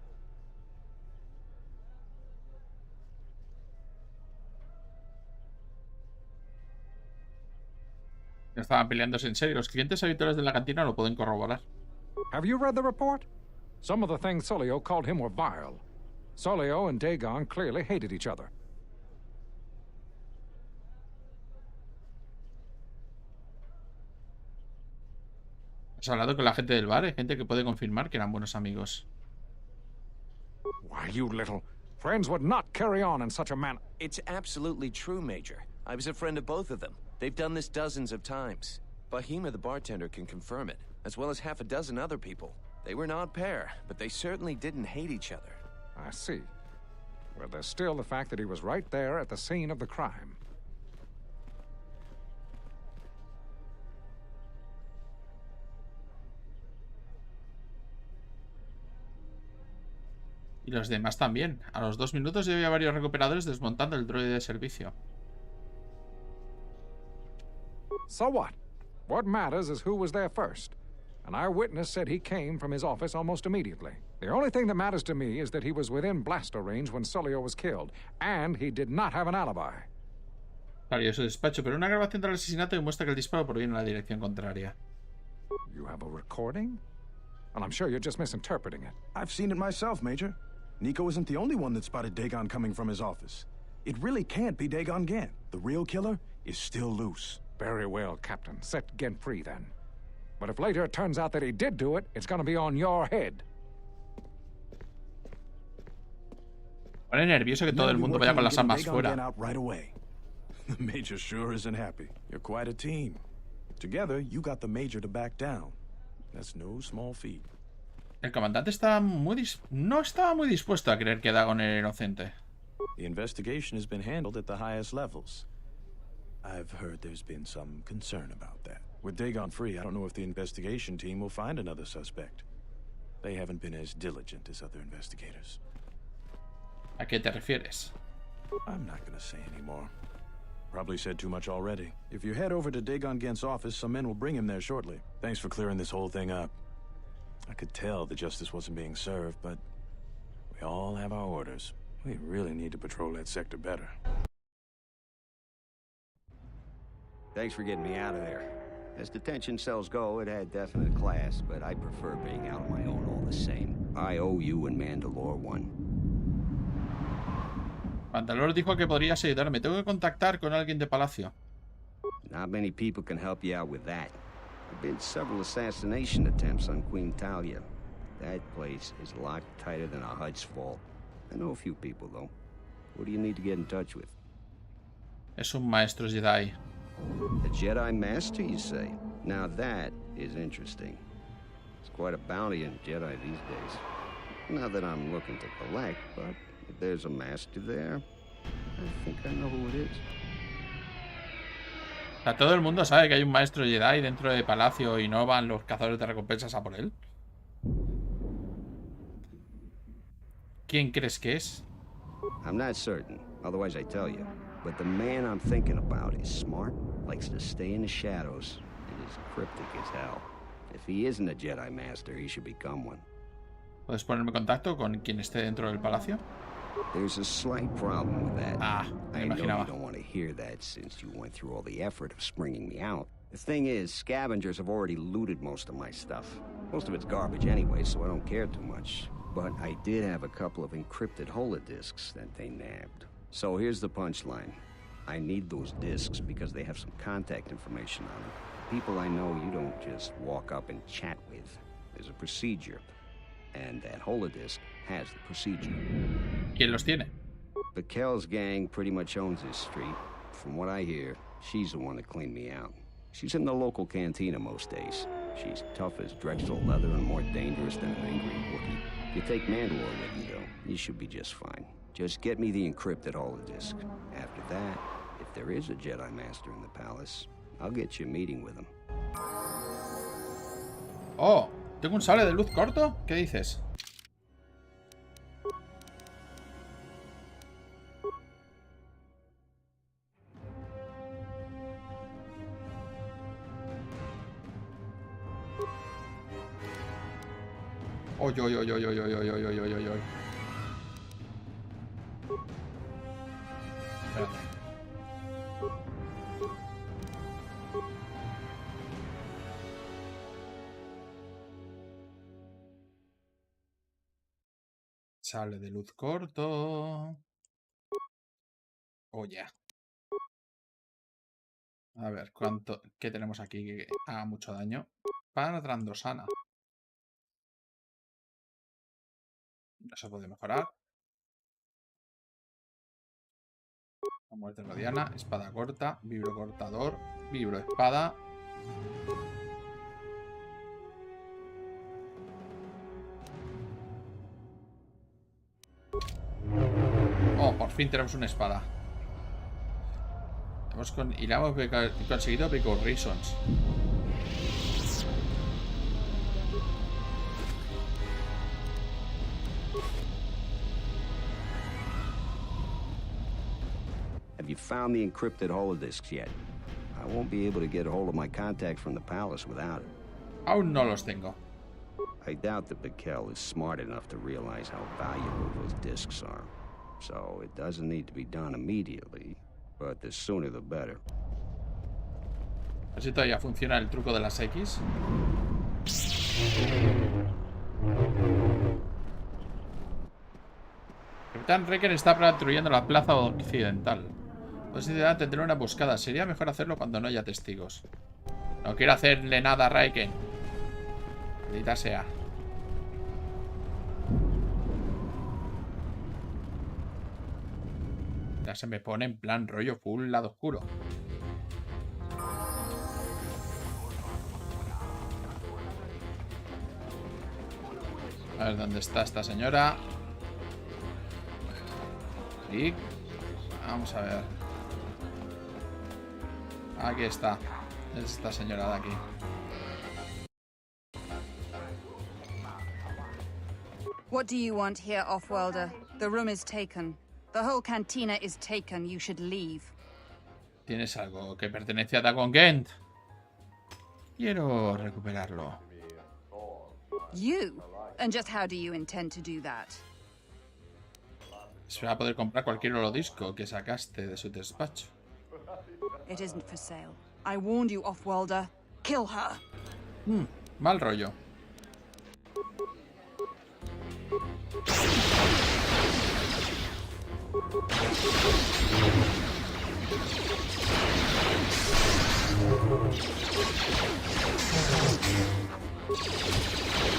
Estaban peleándose en serio. Los clientes habituales de la cantina lo pueden corroborar. Have you read the report? Some of the things Sulio called him were vile. Sulio and Dagon clearly hated each other. Has hablado con la gente del bar. Hay gente que puede confirmar que eran buenos amigos. Why, you little... Friends would not carry on in such a manner. It's absolutely true, Major. I was a friend of both of them. They've done this dozens of times. Bahima, the bartender, can confirm it, as well as half a dozen other people. They were an odd pair, but they certainly didn't hate each other. I see. Well, there's still the fact that he was right there at the scene of the crime. Y los demás también. A los 2 minutos ya había varios recuperadores desmontando el droide de servicio. So what? What matters is who was there first. An eyewitness said he came from his office almost immediately. The only thing that matters to me is that he was within blaster range when Sulio was killed, and he did not have an alibi. Claro, yo soy despacho, pero una grabación del asesinato demuestra que el disparo proviene en la dirección contraria. You have a recording? Well, I'm sure you're just misinterpreting it. I've seen it myself, Major. Nico isn't the only one that spotted Dagon coming from his office. It really can't be Dagon Gant. The real killer is still loose. Very well, Captain. Set Gent free, then. But if later it turns out that he did do it, it's gonna be on your head. Pone nervioso que todo el mundo vaya con las armas fuera. Right away. The Major sure isn't happy. You're quite a team. Together, you got the Major to back down. That's no small feat. El comandante estaba no estaba muy dispuesto a creer que Dagon era inocente. The investigation has been handled at the highest levels. I've heard there's been some concern about that. With Dagon free, I don't know if the investigation team will find another suspect. They haven't been as diligent as other investigators. ¿A qué te refieres? I'm not gonna say anymore. Probably said too much already. If you head over to Dagon Gant's office, some men will bring him there shortly. Thanks for clearing this whole thing up. I could tell the justice wasn't being served, but we all have our orders. We really need to patrol that sector better. Thanks for getting me out of there. As detention cells go, it had definite class, but I prefer being out on my own all the same. I owe you and Mandalore one. Mandalore dijo que podrías ayudarme. Tengo que contactar con alguien de Palacio. Not many people can help you out with that. There have been several assassination attempts on Queen Talia. That place is locked tighter than a Hud's vault. I know a few people, though. Who do you need to get in touch with? Es un maestro Jedi. A Jedi Master, you say? Now that is interesting. It's quite a bounty in Jedi these days. Not that I'm looking to collect, but if there's a Master there, I think I know who it is. O sea, todo el mundo sabe que hay un maestro Jedi dentro de Palacio y no van los cazadores de recompensas a por él. ¿Quién crees que es? I'm not certain, otherwise I tell you. But the man I'm thinking about is smart, likes to stay in the shadows, and is cryptic as hell. If he isn't a Jedi Master, he should become one. ¿Puedes ponerme en contacto con quien esté dentro del palacio? There's a slight problem with that. Me I know imaginaba. you don't want to hear that since you went through all the effort of springing me out. The thing is, scavengers have already looted most of my stuff. Most of it's garbage anyway, so I don't care too much. But I did have a couple of encrypted holodiscs that they nabbed. So here's the punchline. I need those discs because they have some contact information on them. People I know you don't just walk up and chat with. There's a procedure. And that holodisc has the procedure. ¿Quién los tiene? Kel's gang pretty much owns this street. From what I hear, she's the one that cleaned me out. She's in the local cantina most days. She's tough as Drexel leather and more dangerous than an angry Wookiee. If you take Mandalore with you, though, you should be just fine. Just get me the encrypted holodisc. After that, if there is a Jedi Master in the palace, I'll get you a meeting with him. Oh, ¿tengo un sable de luz corto? ¿Qué dices? Oy, oy, oy, oy, oy, oy, oy, oy, oy, oy, oy, oy. Espérate. Sable de luz corto. Oh, ya. A ver, ¿qué tenemos aquí que haga mucho daño? Para Trandosana. Eso puede mejorar. La muerte radiana, espada corta, vibro cortador, vibro espada. Oh, por fin tenemos una espada. Y le hemos conseguido Pico Reasons. Have you found the encrypted holodisks yet? I won't be able to get a hold of my contact from the palace without it. Aún no los tengo. I doubt that Mikkel is smart enough to realize how valuable those disks are. So it doesn't need to be done immediately, but the sooner the better. A ver si todavía funciona el truco de las X. Capitán Recker está patrullando la plaza occidental. Posibilidad de tener una emboscada. Sería mejor hacerlo cuando no haya testigos. No quiero hacerle nada a Raiken. Maldita sea. Ya se me pone en plan rollo full lado oscuro. A ver dónde está esta señora. Y vamos a ver. Aquí está. Es esta señora de aquí. What do you want here, Offworlder? The room is taken. The whole cantina is taken. You should leave. ¿Tienes algo que pertenece a Dagon Gent? Quiero recuperarlo. You? And just how do you intend to do that? Se va a poder comprar cualquier holodisco que sacaste de su despacho. It isn't for sale. I warned you, Offworlder. Kill her. Mal rollo.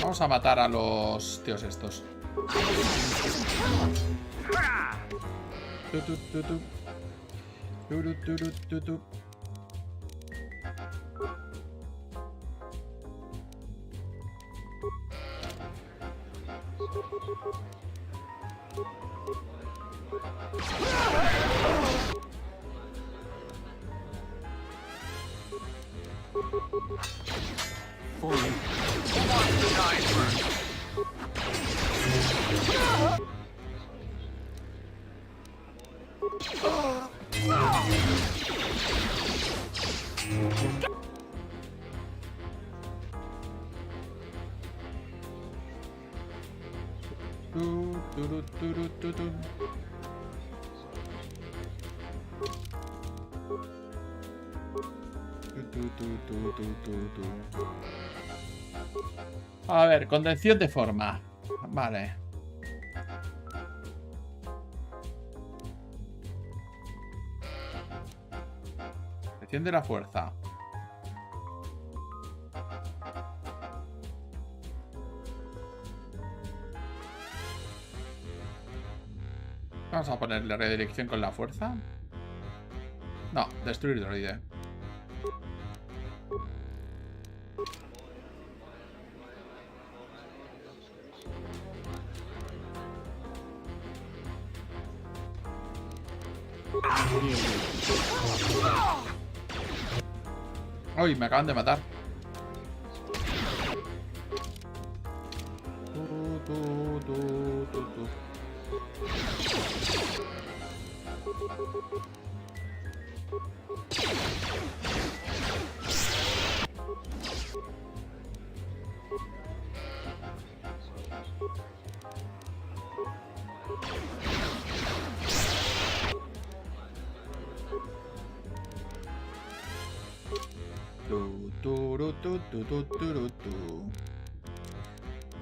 Vamos a matar a los tíos estos. A ver, contención de forma. Vale. Contención de la fuerza. Vamos a ponerle redirección con la fuerza. No, destruir droide. Uy, me acaban de matar.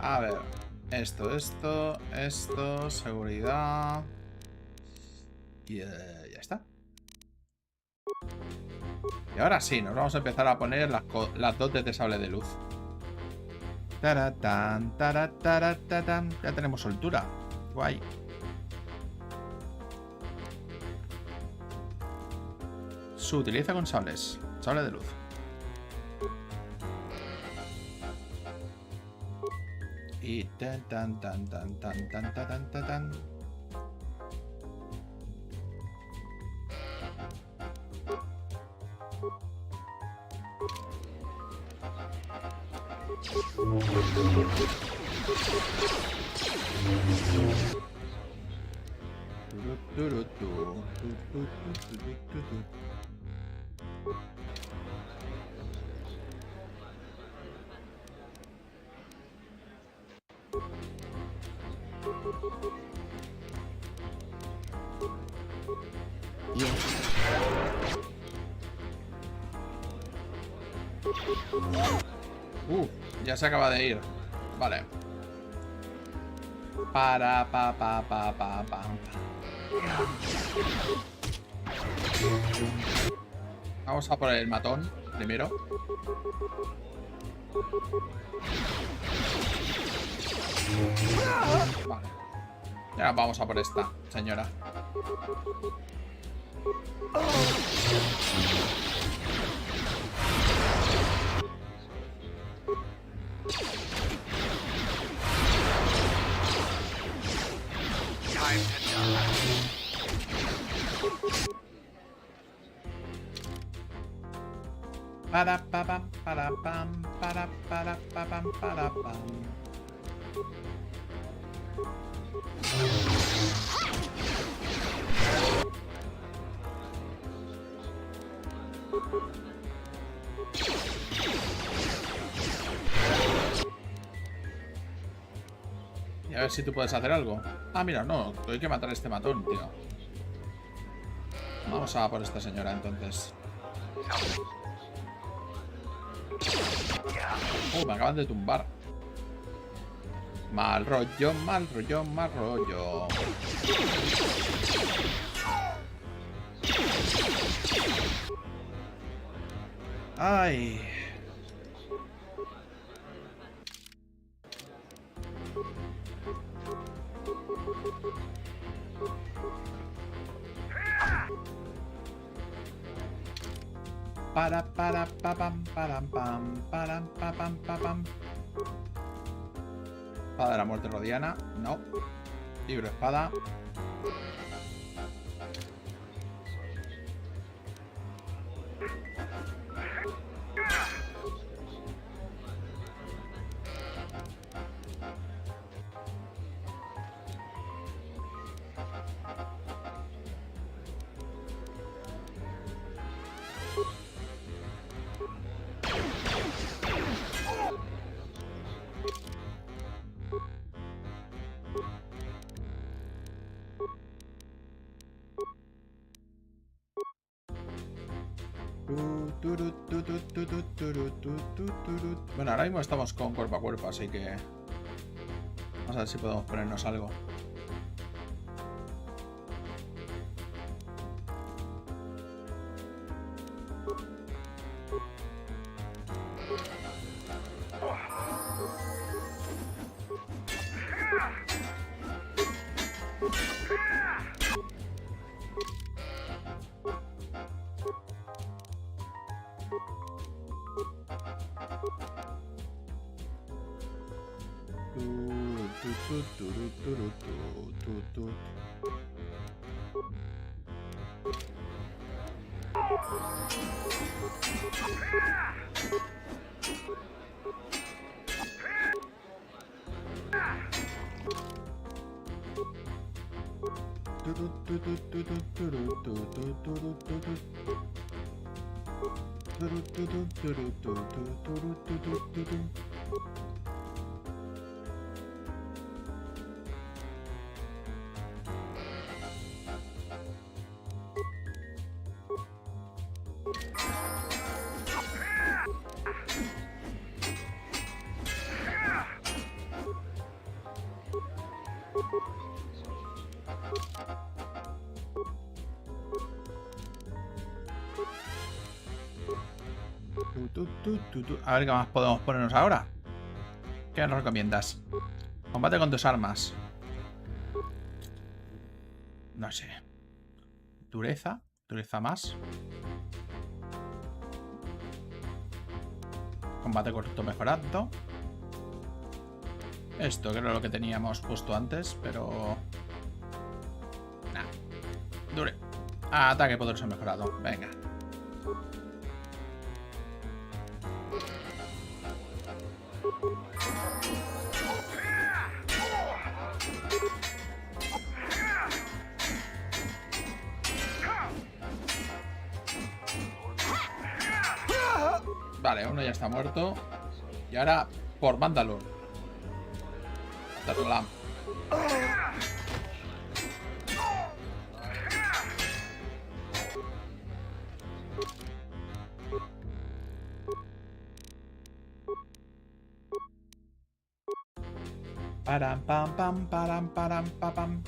A ver. Esto, seguridad. Y ya está. Y ahora sí, nos vamos a empezar a poner las dotes de sable de luz. Taratán, taratán. Ya tenemos soltura. Guay. Se utiliza con sables. Sable de luz. Y tan. Ya se acaba de ir. Vale. Vamos a por el matón primero. Vale. Ya vamos a por esta, señora. Y a ver si tú puedes hacer algo. Ah, mira, no, hay que matar a este matón, tío. Vamos a por esta señora, entonces. Me acaban de tumbar. Mal rollo, mal rollo, mal rollo. Ay. Espada de la muerte rodiana. No. Libro espada. Bueno, ahora mismo estamos con cuerpo a cuerpo, así que vamos a ver si podemos ponernos algo. A ver qué más podemos ponernos ahora. ¿Qué nos recomiendas? Combate con 2 armas. No sé. Dureza. Dureza más. Combate corto mejorado. Esto que era lo que teníamos puesto antes, pero... Nah. Dure. Ataque poderoso mejorado. Venga. Vale, uno ya está muerto. Y ahora por Mandalore. Tarlam. Param, pam, pam, param, param, pam.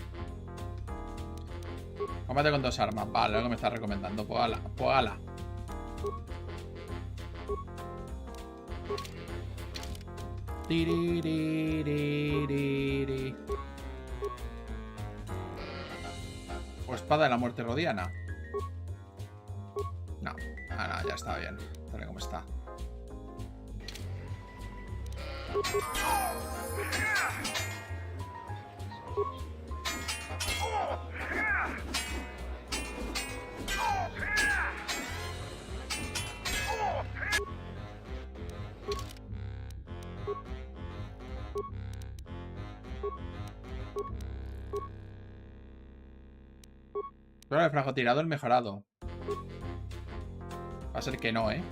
Combate con 2 armas. Vale, lo que me está recomendando. Pues ala, pues ala. O espada de la muerte rodiana. No, no, ya está bien. Tal como está. Pero el francotirador mejorado. Va a ser que no, ¿eh?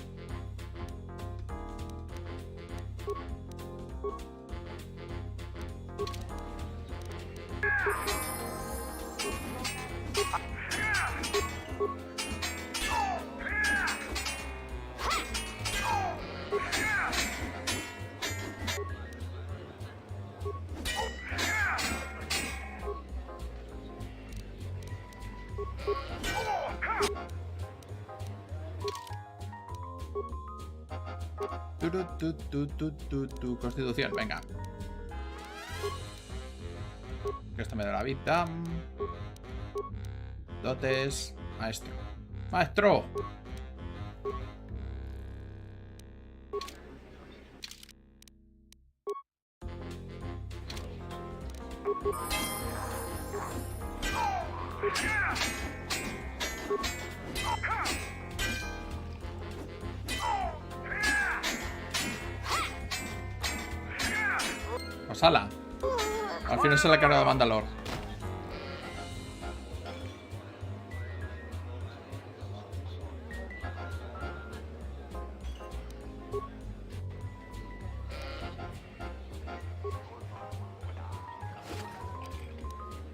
Constitución, venga. Que esto me da la vida. Dotes. Maestro. ¡Maestro! Pues ala. Al final se la ha cargado Mandalore.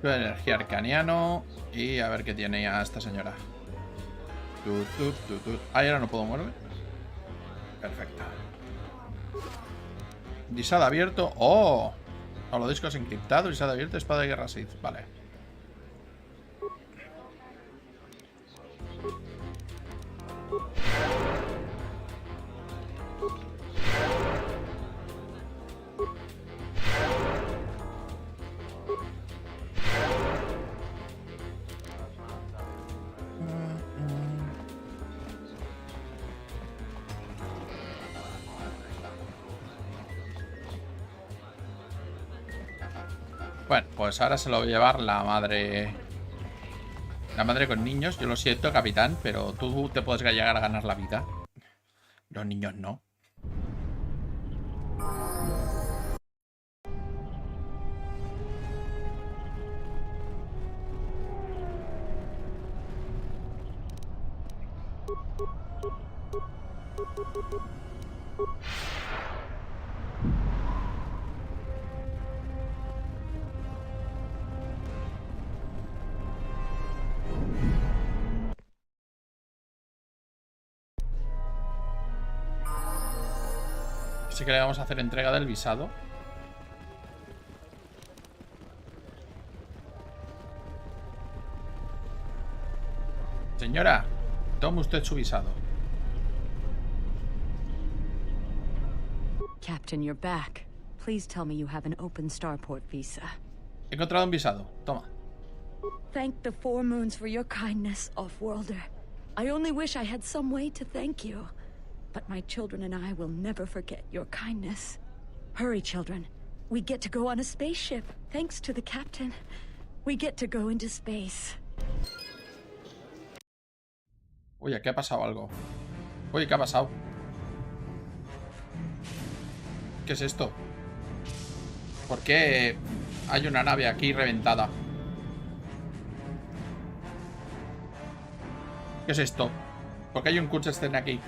Energía arcaniano. Y a ver qué tiene ya esta señora. Ah, y ahora no puedo moverme. Perfecto. Disado abierto. ¡Oh! Los discos encriptados. Disado abierto. Espada de guerra Sith. Vale. Bueno, pues ahora se lo va a llevar la madre. La madre con niños. Yo lo siento, capitán, pero tú te puedes llegar a ganar la vida. Los niños no. Así que le vamos a hacer entrega del visado. Señora, tome usted su visado. Captain, you're back. Please tell me you have an open starport visa. He encontrado un visado. Toma. Thank the Four Moons for your kindness, Offworlder. I only wish I had some way to thank you. But my children and I will never forget your kindness. Hurry, children. We get to go on a spaceship, thanks to the captain. We get to go into space. Oye, aquí ha pasado algo. Oye, ¿qué ha pasado? ¿Qué es esto? ¿Por qué hay una nave aquí reventada? ¿Qué es esto? ¿Por qué hay un cutscene aquí?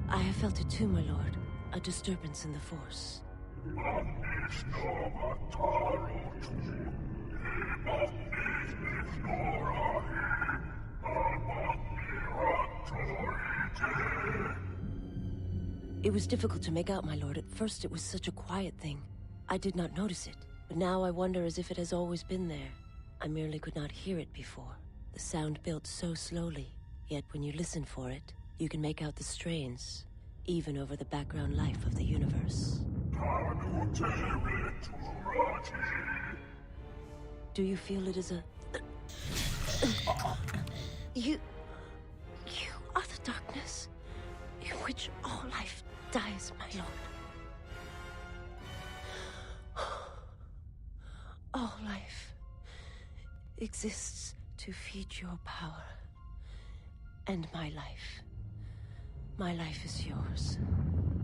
I have felt it too, my lord. A disturbance in the Force. It was difficult to make out, my lord. At first it was such a quiet thing. I did not notice it. But now I wonder as if it has always been there. I merely could not hear it before. The sound built so slowly. Yet when you listen for it, you can make out the strains, even over the background life of the universe. Do you feel it is a... You are the darkness in which all life dies, my lord. All life exists to feed your power. And my life. My life is yours.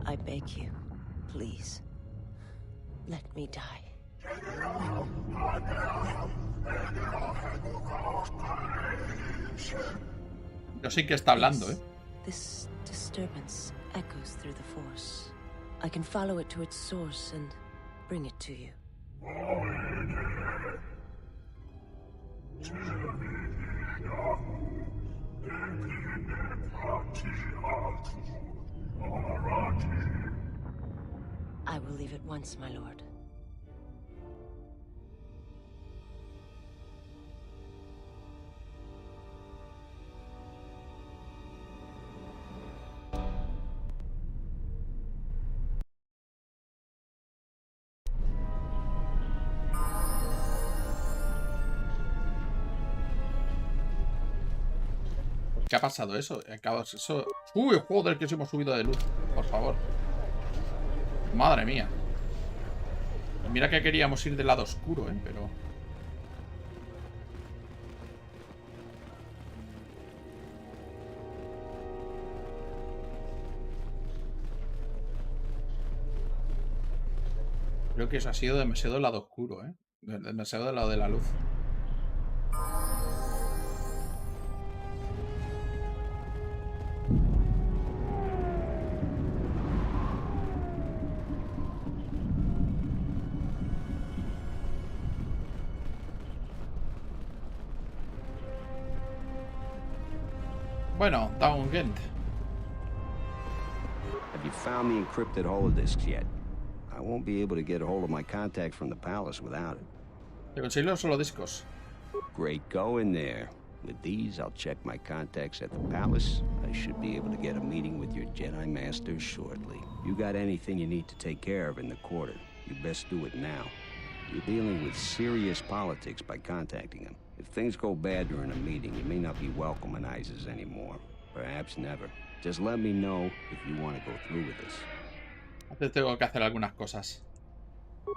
I beg you, please, let me die. Yo sí que está hablando, ¿eh? This disturbance echoes through the Force. I can follow it to its source and bring it to you. I will leave at once, my lord. ¿Qué ha pasado eso? Eso... ¡Uy, joder, que os hemos subido de luz! Por favor. Madre mía. Mira que queríamos ir del lado oscuro, pero... Creo que eso ha sido demasiado del lado oscuro, demasiado del lado de la luz. Bueno, Downwind. Have you found the encrypted holodisks yet? I won't be able to get a hold of my contact from the palace without it. Te conseguí los holodiscos. Great going there. With these, I'll check my contacts at the palace. I should be able to get a meeting with your Jedi Master shortly. You got anything you need to take care of in the quarter, you best do it now. You're dealing with serious politics by contacting them. If things go bad during a meeting, you may not be welcome in Iziz anymore. Perhaps never. Just let me know if you want to go through with this. Antes tengo que hacer algunas cosas.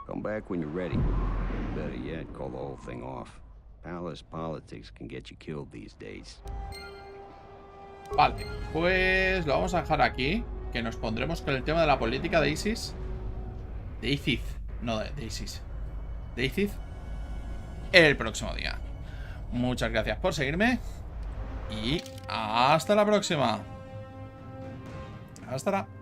Come back when you're ready. Better yet, call the whole thing off. Palace politics can get you killed these days. Vale, pues lo vamos a dejar aquí. Que nos pondremos con el tema de la política de Iziz. De Iziz, no de Iziz. De Iziz el próximo día. Muchas gracias por seguirme y hasta la próxima. Hasta ahora.